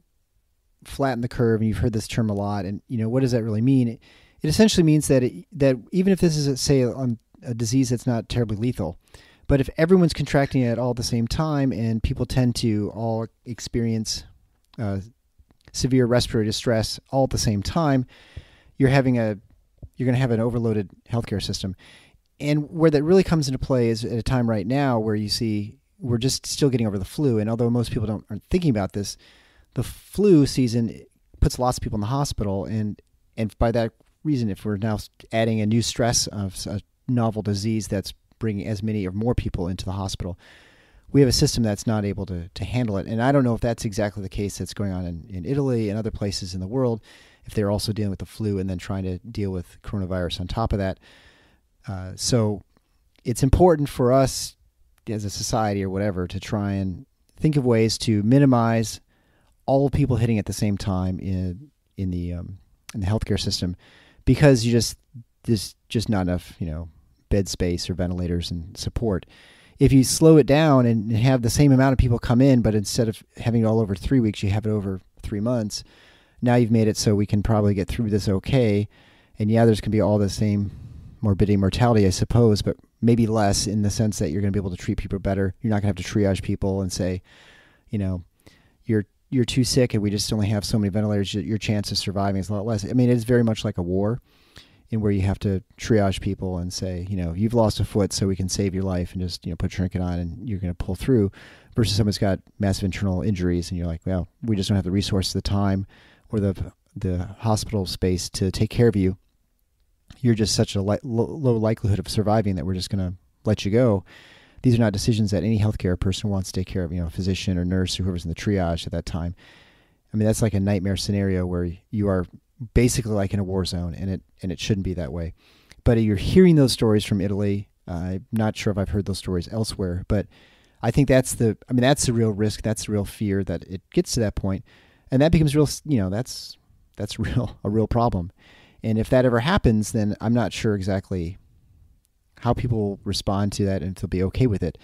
flatten the curve. And you've heard this term a lot. And what does that really mean? It essentially means that even if this is a disease that's not terribly lethal, but if everyone's contracting it all at the same time, and people tend to all experience severe respiratory distress all at the same time, you're going to have an overloaded healthcare system. And where that really comes into play is at a time right now where you see we're just still getting over the flu. And although most people aren't thinking about this, the flu season puts lots of people in the hospital. And by that reason, if we're now adding a new stress of a novel disease that's bringing as many or more people into the hospital, we have a system that's not able to handle it. And I don't know if that's exactly the case that's going on in Italy and other places in the world, if they're also dealing with the flu and then trying to deal with coronavirus on top of that. So it's important for us as a society or whatever to try and think of ways to minimize all people hitting at the same time in the healthcare system, because there's just not enough, bed space or ventilators and support. If you slow it down and have the same amount of people come in, but instead of having it all over 3 weeks, you have it over 3 months, now you've made it so we can probably get through this okay. And yeah, there's going to be all the same morbidity and mortality, I suppose, but maybe less, in the sense that you're going to be able to treat people better. You're not going to have to triage people and say, you're too sick and we just only have so many ventilators. Your chance of surviving is a lot less. I mean, it's very much like a war, in where you have to triage people and say, you've lost a foot, so we can save your life, and just, put a trinket on and you're going to pull through, versus someone's got massive internal injuries and you're like, well, we just don't have the resources, the time, or the hospital space to take care of you. You're just such a low likelihood of surviving that we're just going to let you go. These are not decisions that any healthcare person wants to take care of, a physician or nurse or whoever's in the triage at that time. I mean, that's like a nightmare scenario where you are basically like in a war zone, and it shouldn't be that way. But you're hearing those stories from Italy. I'm not sure if I've heard those stories elsewhere, but I think that's the real risk. That's the real fear, that it gets to that point, and that becomes real. That's a real problem. And if that ever happens, then I'm not sure exactly how people respond to that and if they'll be okay with it.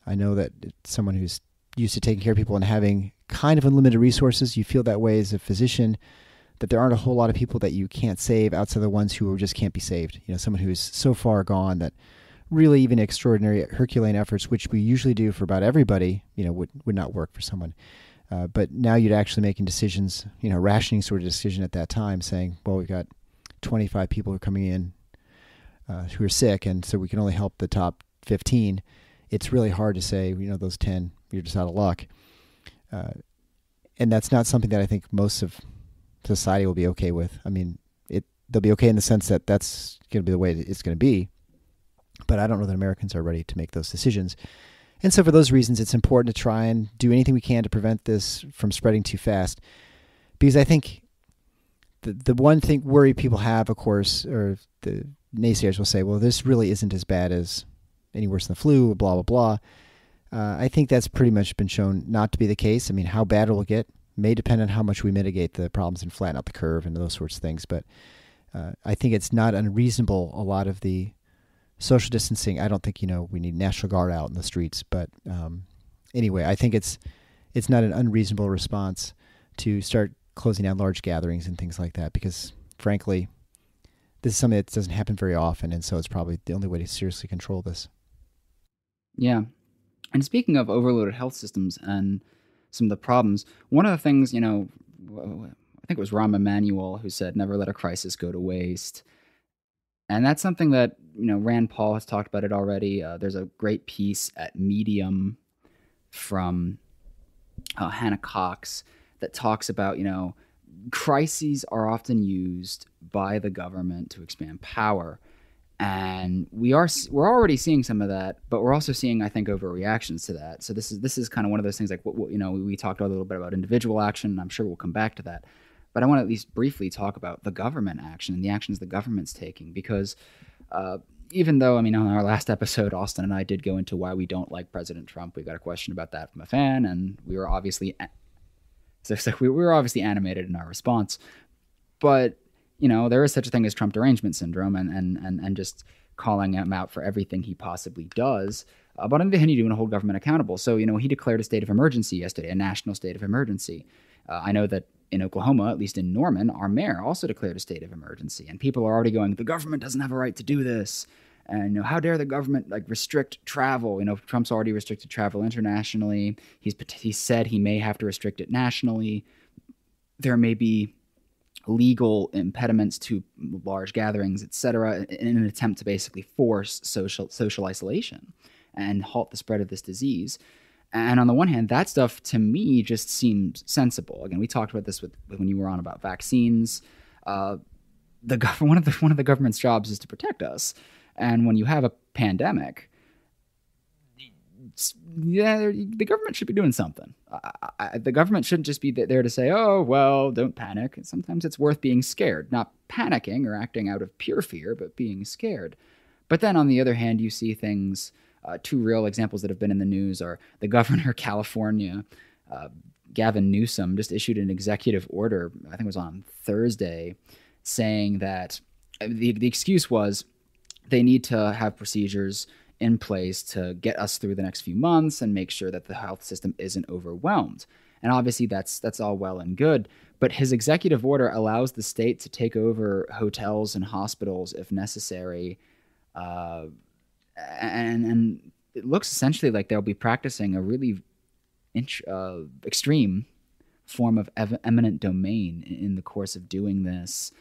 I know that someone who's used to taking care of people and having kind of unlimited resources, you feel that way as a physician, that there aren't a whole lot of people that you can't save outside the ones who just can't be saved. Someone who's so far gone that really even extraordinary Herculean efforts, which we usually do for about everybody, would not work for someone. But now you're actually making decisions, rationing sort of decision at that time, saying, well, we've got 25 people who are coming in who are sick, and so we can only help the top 15. It's really hard to say, those 10, you're just out of luck. And that's not something that I think most of society will be okay with. I mean, they'll be okay in the sense that that's going to be the way it's going to be. But I don't know that Americans are ready to make those decisions. And so for those reasons, it's important to try and do anything we can to prevent this from spreading too fast. Because I think the one worry people have, of course, or the naysayers will say, well, this really isn't as bad as any worse than the flu, blah, blah, blah. I think that's pretty much been shown not to be the case. I mean, how bad it will get may depend on how much we mitigate the problems and flatten out the curve and those sorts of things. But I think it's not unreasonable, a lot of the social distancing. I don't think, we need National Guard out in the streets. But anyway, I think it's not an unreasonable response to start closing down large gatherings and things like that, because frankly, this is something that doesn't happen very often. And so it's probably the only way to seriously control this. Yeah. And speaking of overloaded health systems and some of the problems, one of the things, I think it was Rahm Emanuel who said, never let a crisis go to waste. And that's something that, Rand Paul has talked about it already. There's a great piece at Medium from Hannah Cox that talks about, crises are often used by the government to expand power. And we're already seeing some of that, but we're also seeing, I think, overreactions to that. So this is kind of one of those things, like what we talked a little bit about individual action, and I'm sure we'll come back to that. But I want to at least briefly talk about the government action and the actions the government's taking, because even though, on our last episode, Austin and I did go into why we don't like President Trump, we got a question about that from a fan, and we were obviously animated in our response. But there is such a thing as Trump derangement syndrome, and just calling him out for everything he possibly does. But on the other hand, you do want to hold government accountable. So, he declared a state of emergency yesterday, a national state of emergency. I know that in Oklahoma, at least in Norman, our mayor also declared a state of emergency. And people are already going, the government doesn't have a right to do this. And how dare the government restrict travel? Trump's already restricted travel internationally. He said he may have to restrict it nationally. there may be legal impediments to large gatherings, etc., in an attempt to basically force social isolation and halt the spread of this disease. And on the one hand, that stuff to me just seems sensible. Again, we talked about this when you were on about vaccines. One of the government's jobs is to protect us, and when you have a pandemic, the government should be doing something. The government shouldn't just be there to say, "Oh, well, don't panic." Sometimes it's worth being scared, not panicking or acting out of pure fear, but being scared. But then on the other hand, you see things. Two real examples that have been in the news are the governor of California, Gavin Newsom, just issued an executive order, I think it was on Thursday, saying that the excuse was they need to have procedures in place to get us through the next few months and make sure that the health system isn't overwhelmed. And obviously that's all well and good, but his executive order allows the state to take over hotels and hospitals if necessary. And it looks essentially like they'll be practicing a really extreme form of eminent domain in the course of doing this.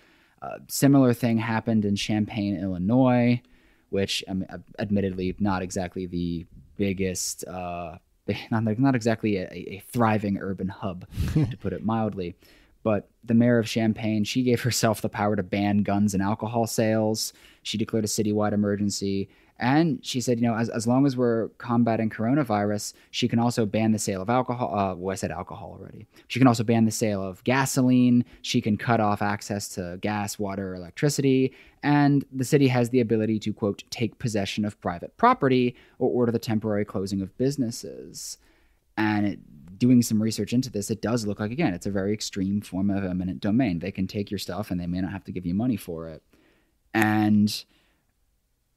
Similar thing happened in Champaign, Illinois, which admittedly not exactly the biggest, not exactly a thriving urban hub, to put it mildly. But the mayor of Champaign, she gave herself the power to ban guns and alcohol sales. She declared a citywide emergency. And she said, as long as we're combating coronavirus, she can also ban the sale of alcohol. I said alcohol already. She can also ban the sale of gasoline. She can cut off access to gas, water, electricity. And the city has the ability to, quote, take possession of private property or order the temporary closing of businesses. And doing some research into this, it does look like, again, it's a very extreme form of eminent domain. They can take your stuff and they may not have to give you money for it. And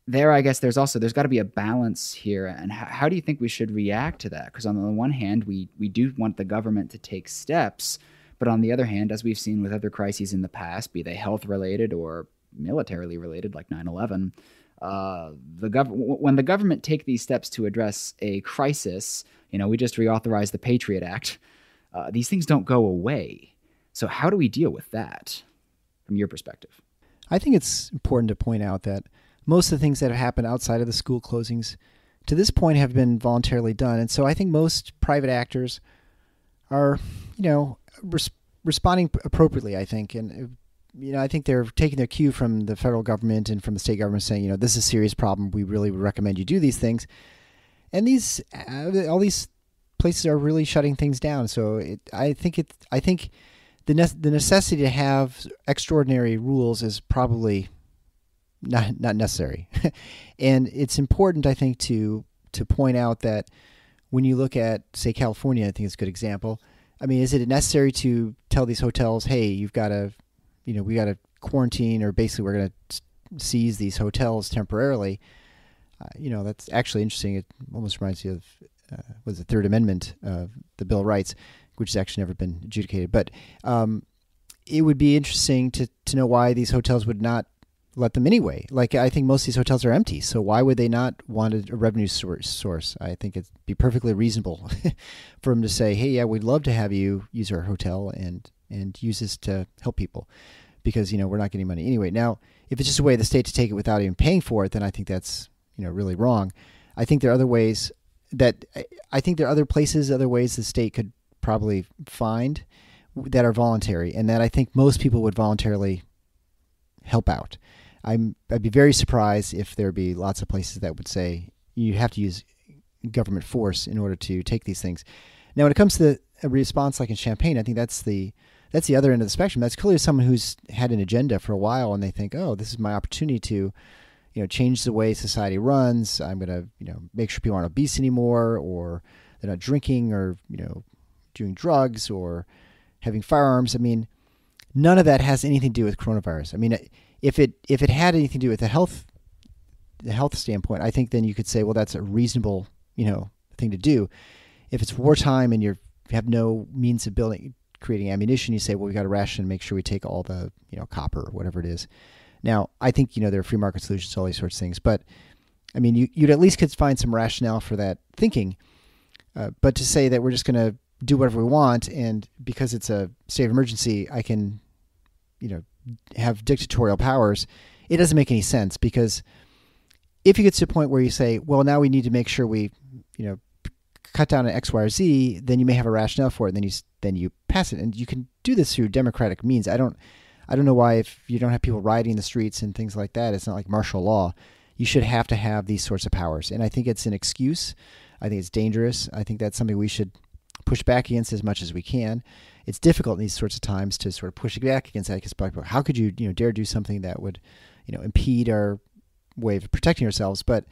there, I guess there's got to be a balance here. And how do you think we should react to that? Because on the one hand, we do want the government to take steps. But on the other hand, as we've seen with other crises in the past, be they health related or militarily related, like 9/11, when the government take these steps to address a crisis, we just reauthorized the Patriot Act. These things don't go away. So how do we deal with that from your perspective? I think it's important to point out that most of the things that have happened outside of the school closings to this point have been voluntarily done. And so I think most private actors are, responding appropriately, I think. And, I think they're taking their cue from the federal government and from the state government saying, this is a serious problem. We really would recommend you do these things. And all these places are really shutting things down. So I think the necessity to have extraordinary rules is probably not necessary. And it's important, I think, to point out that when you look at, say, California, I think it's a good example. I mean, is it necessary to tell these hotels, hey, you've got to, we got to quarantine, or basically we're going to seize these hotels temporarily? That's actually interesting. It almost reminds you of was the Third Amendment of the Bill of Rights, which has actually never been adjudicated. But it would be interesting to know why these hotels would not let them anyway. Like, I think most of these hotels are empty, so why would they not want a revenue source? I think it'd be perfectly reasonable for them to say, hey, yeah, we'd love to have you use our hotel and use this to help people, because, we're not getting money anyway. Now, if it's just a way of the state to take it without even paying for it, then I think that's, really wrong. I think there are other ways other ways the state could probably find that are voluntary, and that I think most people would voluntarily help out. I'd be very surprised if there'd be lots of places that would say you have to use government force in order to take these things. Now, when it comes to a response like in Champaign, I think that's the other end of the spectrum. That's clearly someone who's had an agenda for a while, and they think, oh, this is my opportunity to, change the way society runs. I'm going to, make sure people aren't obese anymore, or they're not drinking, or, doing drugs, or having firearms. I mean, none of that has anything to do with coronavirus. I mean, if it had anything to do with the health standpoint, I think then you could say, well, that's a reasonable, thing to do. If it's wartime and you have no means of creating ammunition, you say, well, we got to ration and make sure we take all the, copper or whatever it is. Now, I think, there are free market solutions to all these sorts of things, but I mean, you'd at least could find some rationale for that thinking. But to say that we're just going to, do whatever we want, and because it's a state of emergency, I can, have dictatorial powers. It doesn't make any sense, because if you get to a point where you say, well, now we need to make sure we, cut down on X, Y, or Z, then you may have a rationale for it. And then you pass it, and you can do this through democratic means. I don't know why, if you don't have people rioting the streets and things like that, it's not like martial law. You should have to have these sorts of powers. And I think it's an excuse. I think it's dangerous. I think that's something we should push back against as much as we can. It's difficult in these sorts of times to sort of push back against that, because how could you, dare do something that would, impede our way of protecting ourselves? But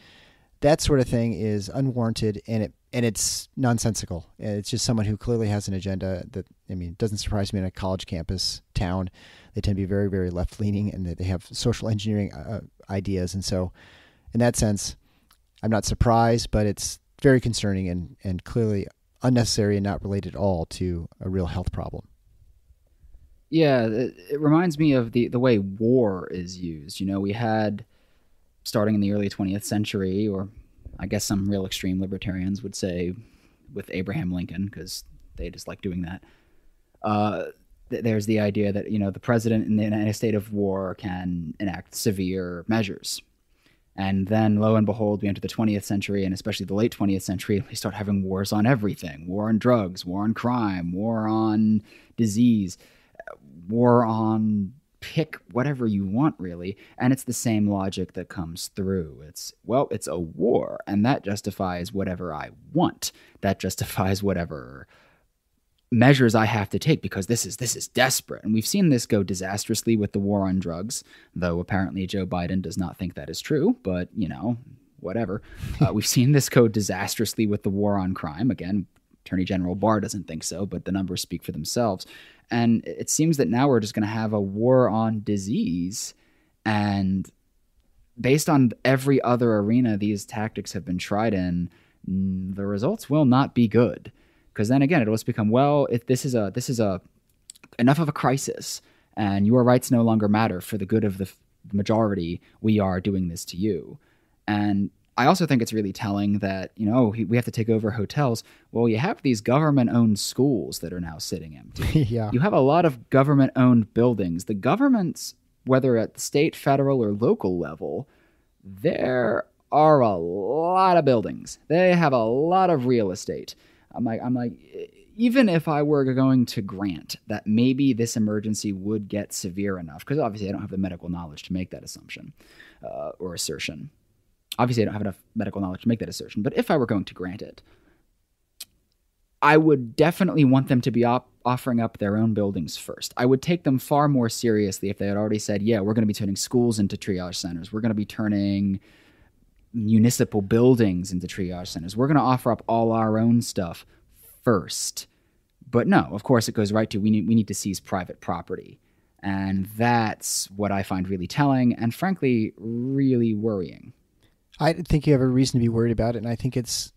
that sort of thing is unwarranted, and it's nonsensical. It's just someone who clearly has an agenda that, it doesn't surprise me in a college campus town. They tend to be very, very left-leaning, and they have social engineering ideas. And so in that sense, I'm not surprised, but it's very concerning and clearly unnecessary and not related at all to a real health problem. Yeah, it reminds me of the way war is used. We had, starting in the early 20th century, or I guess some real extreme libertarians would say with Abraham Lincoln, because they just like doing that. There's the idea that, the president in a state of war can enact severe measures. And then, lo and behold, we enter the 20th century, and especially the late 20th century, we start having wars on everything. War on drugs, war on crime, war on disease, war on pick whatever you want, really. And it's the same logic that comes through. It's a war, and that justifies whatever I want. That justifies whatever measures I have to take, because this is desperate. And we've seen this go disastrously with the war on drugs, though apparently Joe Biden does not think that is true, but whatever. We've seen this go disastrously with the war on crime. Again, Attorney General Barr doesn't think so, but the numbers speak for themselves. And it seems that now we're just going to have a war on disease, and based on every other arena these tactics have been tried in, the results will not be good. Because then again, it'll just become, if this is enough of a crisis, and your rights no longer matter for the good of the majority, we are doing this to you. And I also think it's really telling that, we have to take over hotels. Well, you have these government-owned schools that are now sitting empty. Yeah. You have a lot of government-owned buildings. The governments, whether at the state, federal, or local level, there are a lot of buildings. They have a lot of real estate. I'm like, even if I were going to grant that maybe this emergency would get severe enough, because obviously I don't have the medical knowledge to make that assumption or assertion. Obviously, I don't have enough medical knowledge to make that assertion. But if I were going to grant it, I would definitely want them to be offering up their own buildings first. I would take them far more seriously if they had already said, yeah, we're going to be turning schools into triage centers. We're going to be turning municipal buildings into triage centers. We're going to offer up all our own stuff first. But no, of course, it goes right to we need to seize private property. And that's what I find really telling and, frankly, really worrying. I think you have a reason to be worried about it, and I think it's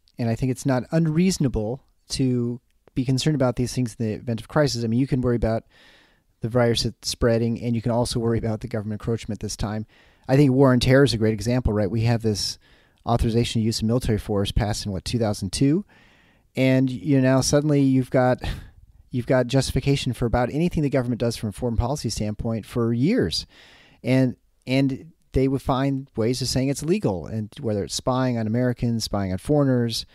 not unreasonable to be concerned about these things in the event of crisis. I mean, you can worry about the virus that's spreading, and you can also worry about the government encroachment this time. I think war on terror is a great example, right? We have this authorization to use of military force passed in 2002, and now suddenly you've got justification for about anything the government does from a foreign policy standpoint for years, and they would find ways of saying it's legal, and whether it's spying on Americans, spying on foreigners,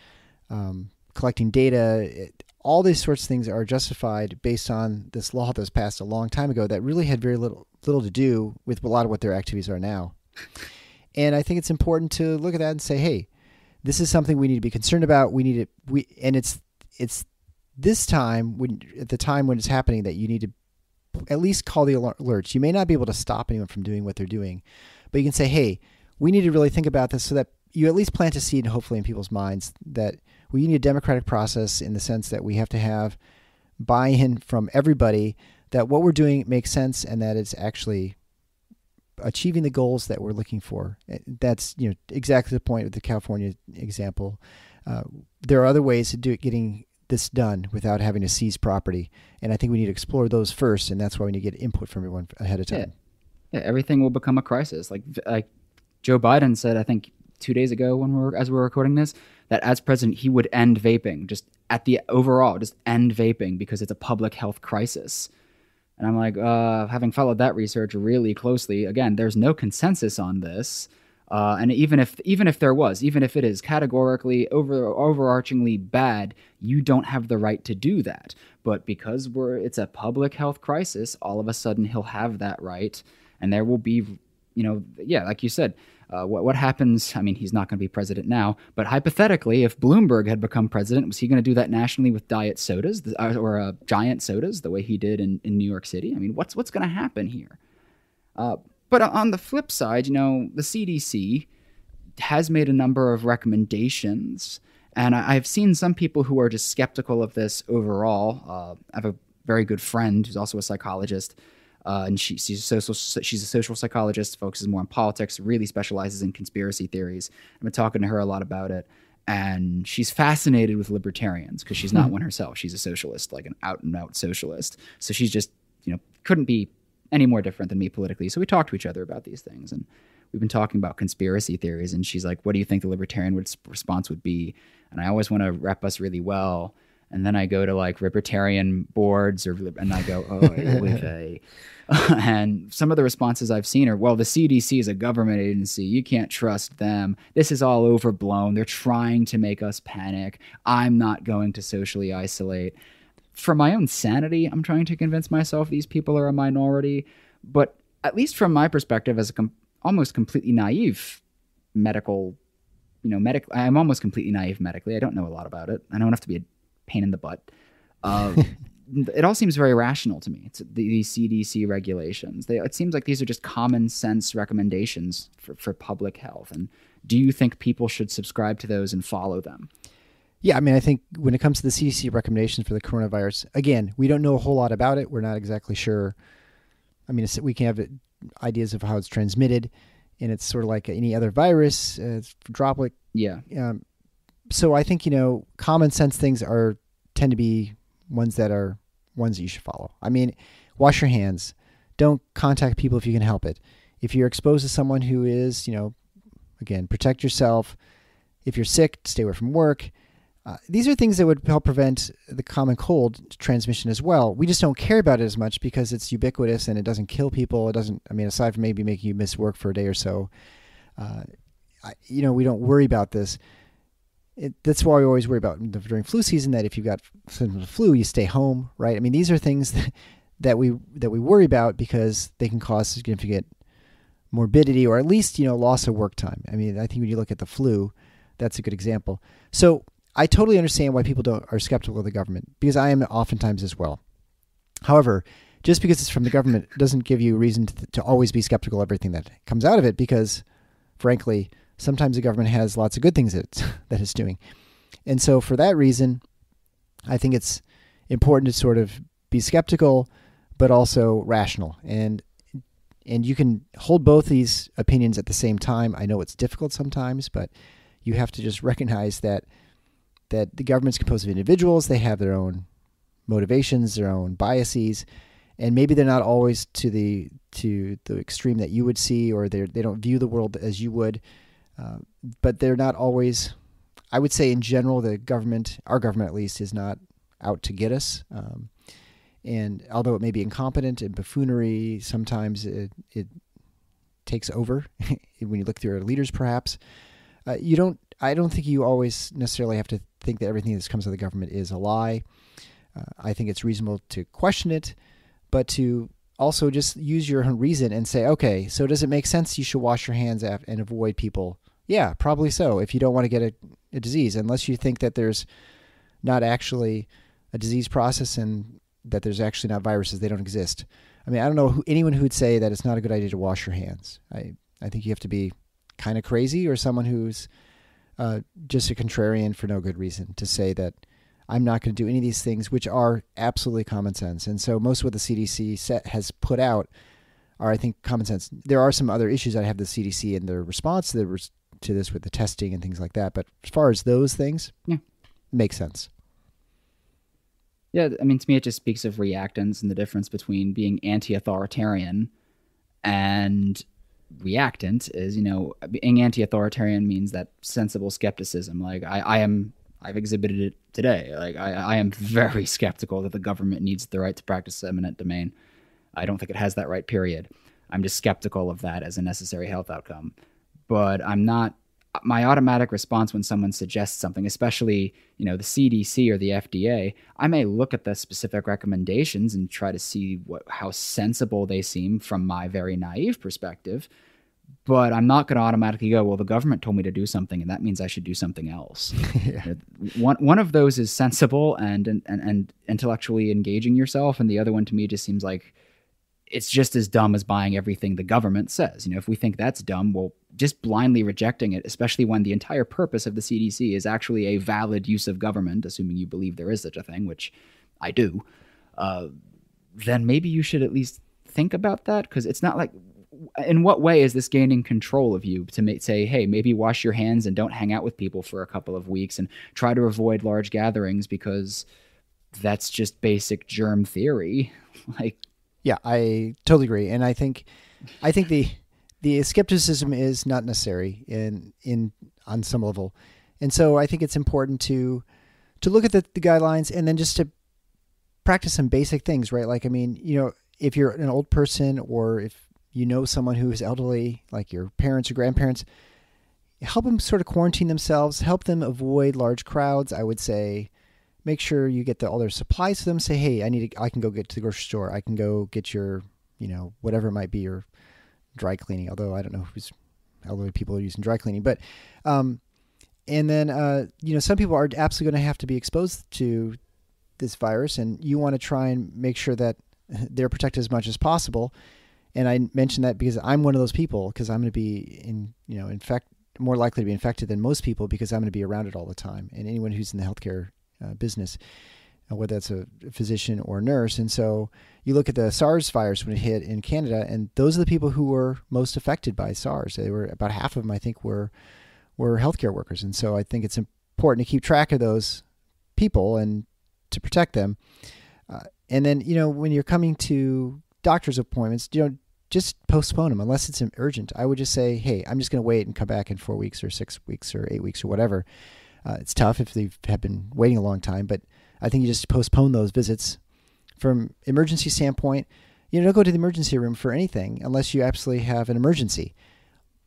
collecting data, all these sorts of things are justified based on this law that was passed a long time ago that really had very little to do with a lot of what their activities are now. And I think it's important to look at that and say, hey, this is something we need to be concerned about. And it's this time, at the time when it's happening, that you need to at least call the alerts. You may not be able to stop anyone from doing what they're doing, but you can say, hey, we need to really think about this, so that you at least plant a seed, hopefully in people's minds, that we need a democratic process in the sense that we have to have buy-in from everybody, that what we're doing makes sense and that it's actually achieving the goals that we're looking for. That's exactly the point of the California example. There are other ways to getting this done without having to seize property, and I think we need to explore those first, and that's why we need to get input from everyone ahead of time. Yeah, everything will become a crisis. Like Joe Biden said, I think 2 days ago as we were recording this, that as president, he would end vaping, just at the overall, just end vaping because it's a public health crisis. And I'm like, having followed that research really closely, again, there's no consensus on this. And even if there was, even if it is categorically overarchingly bad, you don't have the right to do that. But because it's a public health crisis, all of a sudden he'll have that right, and there will be, like you said, what happens? I mean, he's not going to be president now, but hypothetically, if Bloomberg had become president, was he going to do that nationally with diet sodas or giant sodas, the way he did in New York City? I mean, what's going to happen here? But on the flip side, the CDC has made a number of recommendations, and I've seen some people who are just skeptical of this overall. I have a very good friend who's also a psychologist, and she's a social psychologist, focuses more on politics, really specializes in conspiracy theories. I've been talking to her a lot about it, and she's fascinated with libertarians because she's not one herself. She's a socialist, like an out-and-out socialist. So she's just, couldn't be any more different than me politically. So we talk to each other about these things, and we've been talking about conspiracy theories, and she's like, what do you think the libertarian response would be? And I always want to rep us really well. And then I go to like libertarian boards and I go, okay. And some of the responses I've seen are, well, the CDC is a government agency. You can't trust them. This is all overblown. They're trying to make us panic. I'm not going to socially isolate. For my own sanity, I'm trying to convince myself these people are a minority. But at least from my perspective as almost completely naive I'm almost completely naive medically. I don't know a lot about it. I know enough to be a pain in the butt. It all seems very rational to me. It's these CDC regulations. It seems like these are just common sense recommendations for public health. And do you think people should subscribe to those and follow them? Yeah, I mean, I think when it comes to the CDC recommendations for the coronavirus, again, we don't know a whole lot about it. We're not exactly sure. I mean, we can have ideas of how it's transmitted, and it's sort of like any other virus, it's droplet. Yeah. So I think, common sense things tend to be ones that you should follow. I mean, wash your hands. Don't contact people if you can help it. If you're exposed to someone who is, again, protect yourself. If you're sick, stay away from work. These are things that would help prevent the common cold transmission as well. We just don't care about it as much because it's ubiquitous and it doesn't kill people. It doesn't, aside from maybe making you miss work for a day or so, we don't worry about this. That's why we always worry about during flu season, that if you've got symptoms of flu, you stay home, right? I mean, these are things that we worry about because they can cause significant morbidity or at least, loss of work time. I mean, I think when you look at the flu, that's a good example. So I totally understand why people are skeptical of the government, because I am oftentimes as well. However, just because it's from the government doesn't give you a reason to always be skeptical of everything that comes out of it, because frankly, sometimes the government has lots of good things that it's doing. And so for that reason, I think it's important to sort of be skeptical, but also rational. And you can hold both these opinions at the same time. I know it's difficult sometimes, but you have to just recognize that the government's composed of individuals. They have their own motivations, their own biases, and maybe they're not always to the extreme that you would see, or they don't view the world as you would. But they're not always, I would say in general, our government at least, is not out to get us. And although it may be incompetent and buffoonery, sometimes it takes over when you look through our leaders, perhaps. I don't think you always necessarily have to think that everything that comes out of the government is a lie. I think it's reasonable to question it, but to also just use your own reason and say, okay, so does it make sense you should wash your hands and avoid people? Yeah, probably so, if you don't want to get a disease, unless you think that there's not actually a disease process and that there's actually not viruses, they don't exist. I mean, I don't know anyone who would say that it's not a good idea to wash your hands. I think you have to be kind of crazy or someone who's just a contrarian for no good reason to say that I'm not going to do any of these things, which are absolutely common sense. And so most of what the CDC has put out are, I think, common sense. There are some other issues that have the CDC in their response to this with the testing and things like that. But as far as those things, yeah, makes sense. Yeah, I mean, to me, it just speaks of reactance and the difference between being anti-authoritarian and reactant is, being anti-authoritarian means that sensible skepticism. Like I've exhibited it today. Like I am very skeptical that the government needs the right to practice eminent domain. I don't think it has that right, period. I'm just skeptical of that as a necessary health outcome. But I'm not, my automatic response when someone suggests something, especially, the CDC or the FDA, I may look at the specific recommendations and try to see how sensible they seem from my very naive perspective. But I'm not going to automatically go, well, the government told me to do something, and that means I should do something else. Yeah. One of those is sensible and intellectually engaging yourself, and the other one to me just seems like it's just as dumb as buying everything the government says. If we think that's dumb, well, just blindly rejecting it, especially when the entire purpose of the CDC is actually a valid use of government, assuming you believe there is such a thing, which I do, then maybe you should at least think about that, because it's not like, in what way is this gaining control of you to say, hey, maybe wash your hands and don't hang out with people for a couple of weeks and try to avoid large gatherings, because that's just basic germ theory. Yeah, I totally agree. And I think the skepticism is not necessary on some level. And so I think it's important to look at the guidelines and then just to practice some basic things, right? Like, if you're an old person, or if someone who is elderly, like your parents or grandparents, help them sort of quarantine themselves, help them avoid large crowds. I would say, make sure you get all their supplies to them. Say, hey, I can go get to the grocery store. I can go get your, whatever it might be, your dry cleaning. Although I don't know who's elderly people are using dry cleaning, but, and then, some people are absolutely going to have to be exposed to this virus, and you want to try and make sure that they're protected as much as possible. And I mentioned that because I'm one of those people, because I'm going to be more likely to be infected than most people, because I'm going to be around it all the time. And anyone who's in the healthcare business, whether that's a physician or nurse. And so you look at the SARS virus when it hit in Canada, and those are the people who were most affected by SARS. They were about half of them, I think, were healthcare workers. And so I think it's important to keep track of those people and to protect them. And then, when you're coming to doctor's appointments, just postpone them unless it's urgent. I would just say, hey, I'm just going to wait and come back in 4 weeks or 6 weeks or 8 weeks or whatever. It's tough if they have been waiting a long time, but I think you just postpone those visits. From emergency standpoint, don't go to the emergency room for anything unless you absolutely have an emergency.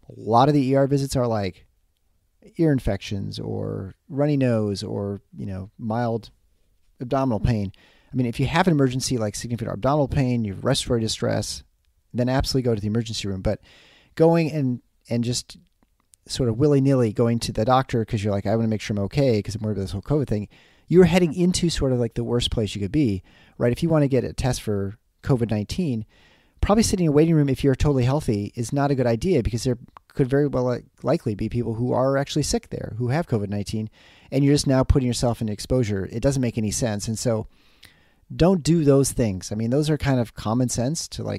A lot of the ER visits are like ear infections or runny nose or, mild abdominal pain. If you have an emergency like significant abdominal pain, you have respiratory distress, then absolutely go to the emergency room. But going and just sort of willy-nilly going to the doctor because you're like, I want to make sure I'm okay because I'm worried about this whole COVID thing, you're heading into sort of like the worst place you could be, right? If you want to get a test for COVID-19, probably sitting in a waiting room if you're totally healthy is not a good idea, because there could very well likely be people who are actually sick there, who have COVID-19, and you're just now putting yourself in exposure. It doesn't make any sense. And so don't do those things. Those are kind of common sense to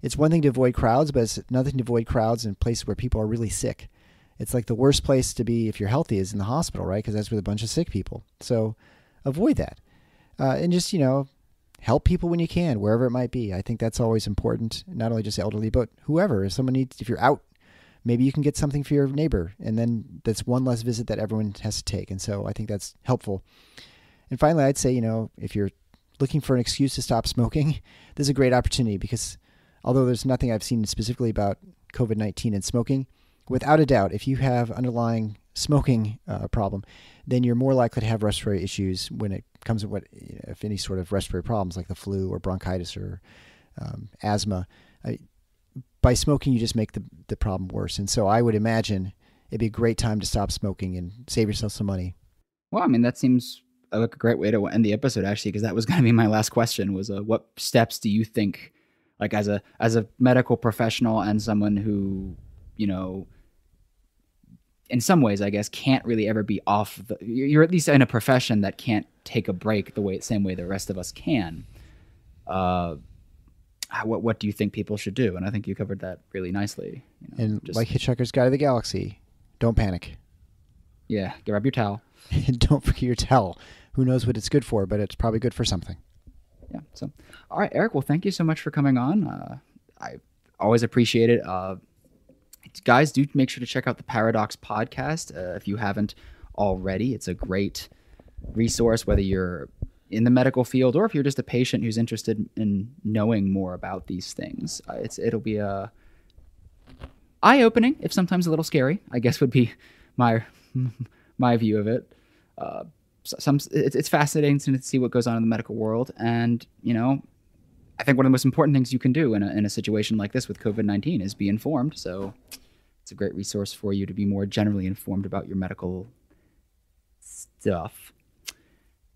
it's one thing to avoid crowds, but it's another thing to avoid crowds in places where people are really sick. It's like the worst place to be if you're healthy is in the hospital, right? Because that's with a bunch of sick people. So avoid that. And just, help people when you can, wherever it might be. I think that's always important, not only just elderly, but whoever. If you're out, maybe you can get something for your neighbor. And then that's one less visit that everyone has to take. And so I think that's helpful. And finally, I'd say, if you're looking for an excuse to stop smoking, this is a great opportunity, because although there's nothing I've seen specifically about COVID-19 and smoking, without a doubt, if you have underlying smoking problem, then you're more likely to have respiratory issues when it comes to if any sort of respiratory problems like the flu or bronchitis or asthma. By smoking, you just make the problem worse. And so I would imagine it'd be a great time to stop smoking and save yourself some money. Well, that seems like a great way to end the episode, actually, because that was going to be my last question, was what steps do you think, like as a medical professional and someone who, in some ways, I guess, can't really ever be off you're at least in a profession that can't take a break same way the rest of us can. What do you think people should do? And I think you covered that really nicely. Like Hitchhiker's Guide to the Galaxy, don't panic. Yeah, grab your towel. And don't forget your towel. Who knows what it's good for, but it's probably good for something. Yeah. So, all right, Eric. Well, thank you so much for coming on. I always appreciate it. guys, do make sure to check out the Paradox podcast if you haven't already. It's a great resource, whether you're in the medical field or if you're just a patient who's interested in knowing more about these things. It'll be eye-opening, if sometimes a little scary, I guess would be my view of it. It's fascinating to see what goes on in the medical world, and I think one of the most important things you can do in a situation like this with COVID-19 is be informed. So it's a great resource for you to be more generally informed about your medical stuff.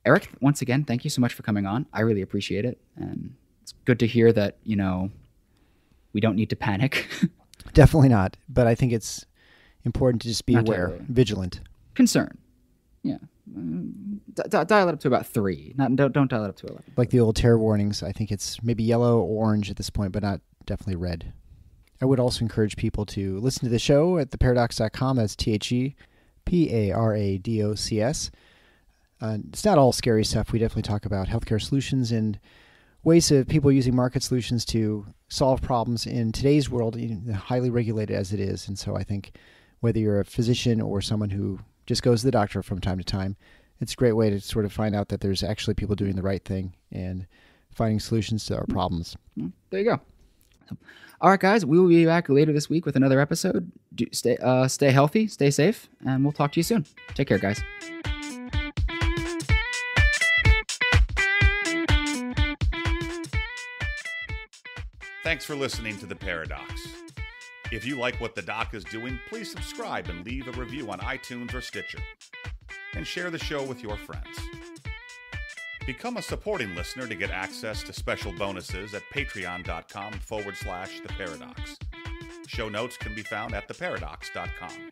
Eric, once again, thank you so much for coming on. I really appreciate it. And it's good to hear that, we don't need to panic. Definitely not. But I think it's important to just be aware, vigilant. Concern. Yeah. Dial it up to about 3. Don't dial it up to 11. Like the old terror warnings, I think it's maybe yellow or orange at this point, but not definitely red. I would also encourage people to listen to the show at theparadox.com. That's TheParadocs. It's not all scary stuff. We definitely talk about healthcare solutions and ways of people using market solutions to solve problems in today's world, highly regulated as it is. And so I think whether you're a physician or someone who just goes to the doctor from time to time, it's a great way to sort of find out that there's actually people doing the right thing and finding solutions to our problems. There you go. All right, guys, we will be back later this week with another episode. Stay healthy, stay safe, and we'll talk to you soon. Take care, guys. Thanks for listening to The Paradox. If you like what the doc is doing, please subscribe and leave a review on iTunes or Stitcher. And share the show with your friends. Become a supporting listener to get access to special bonuses at patreon.com/theparadox. Show notes can be found at theparadox.com.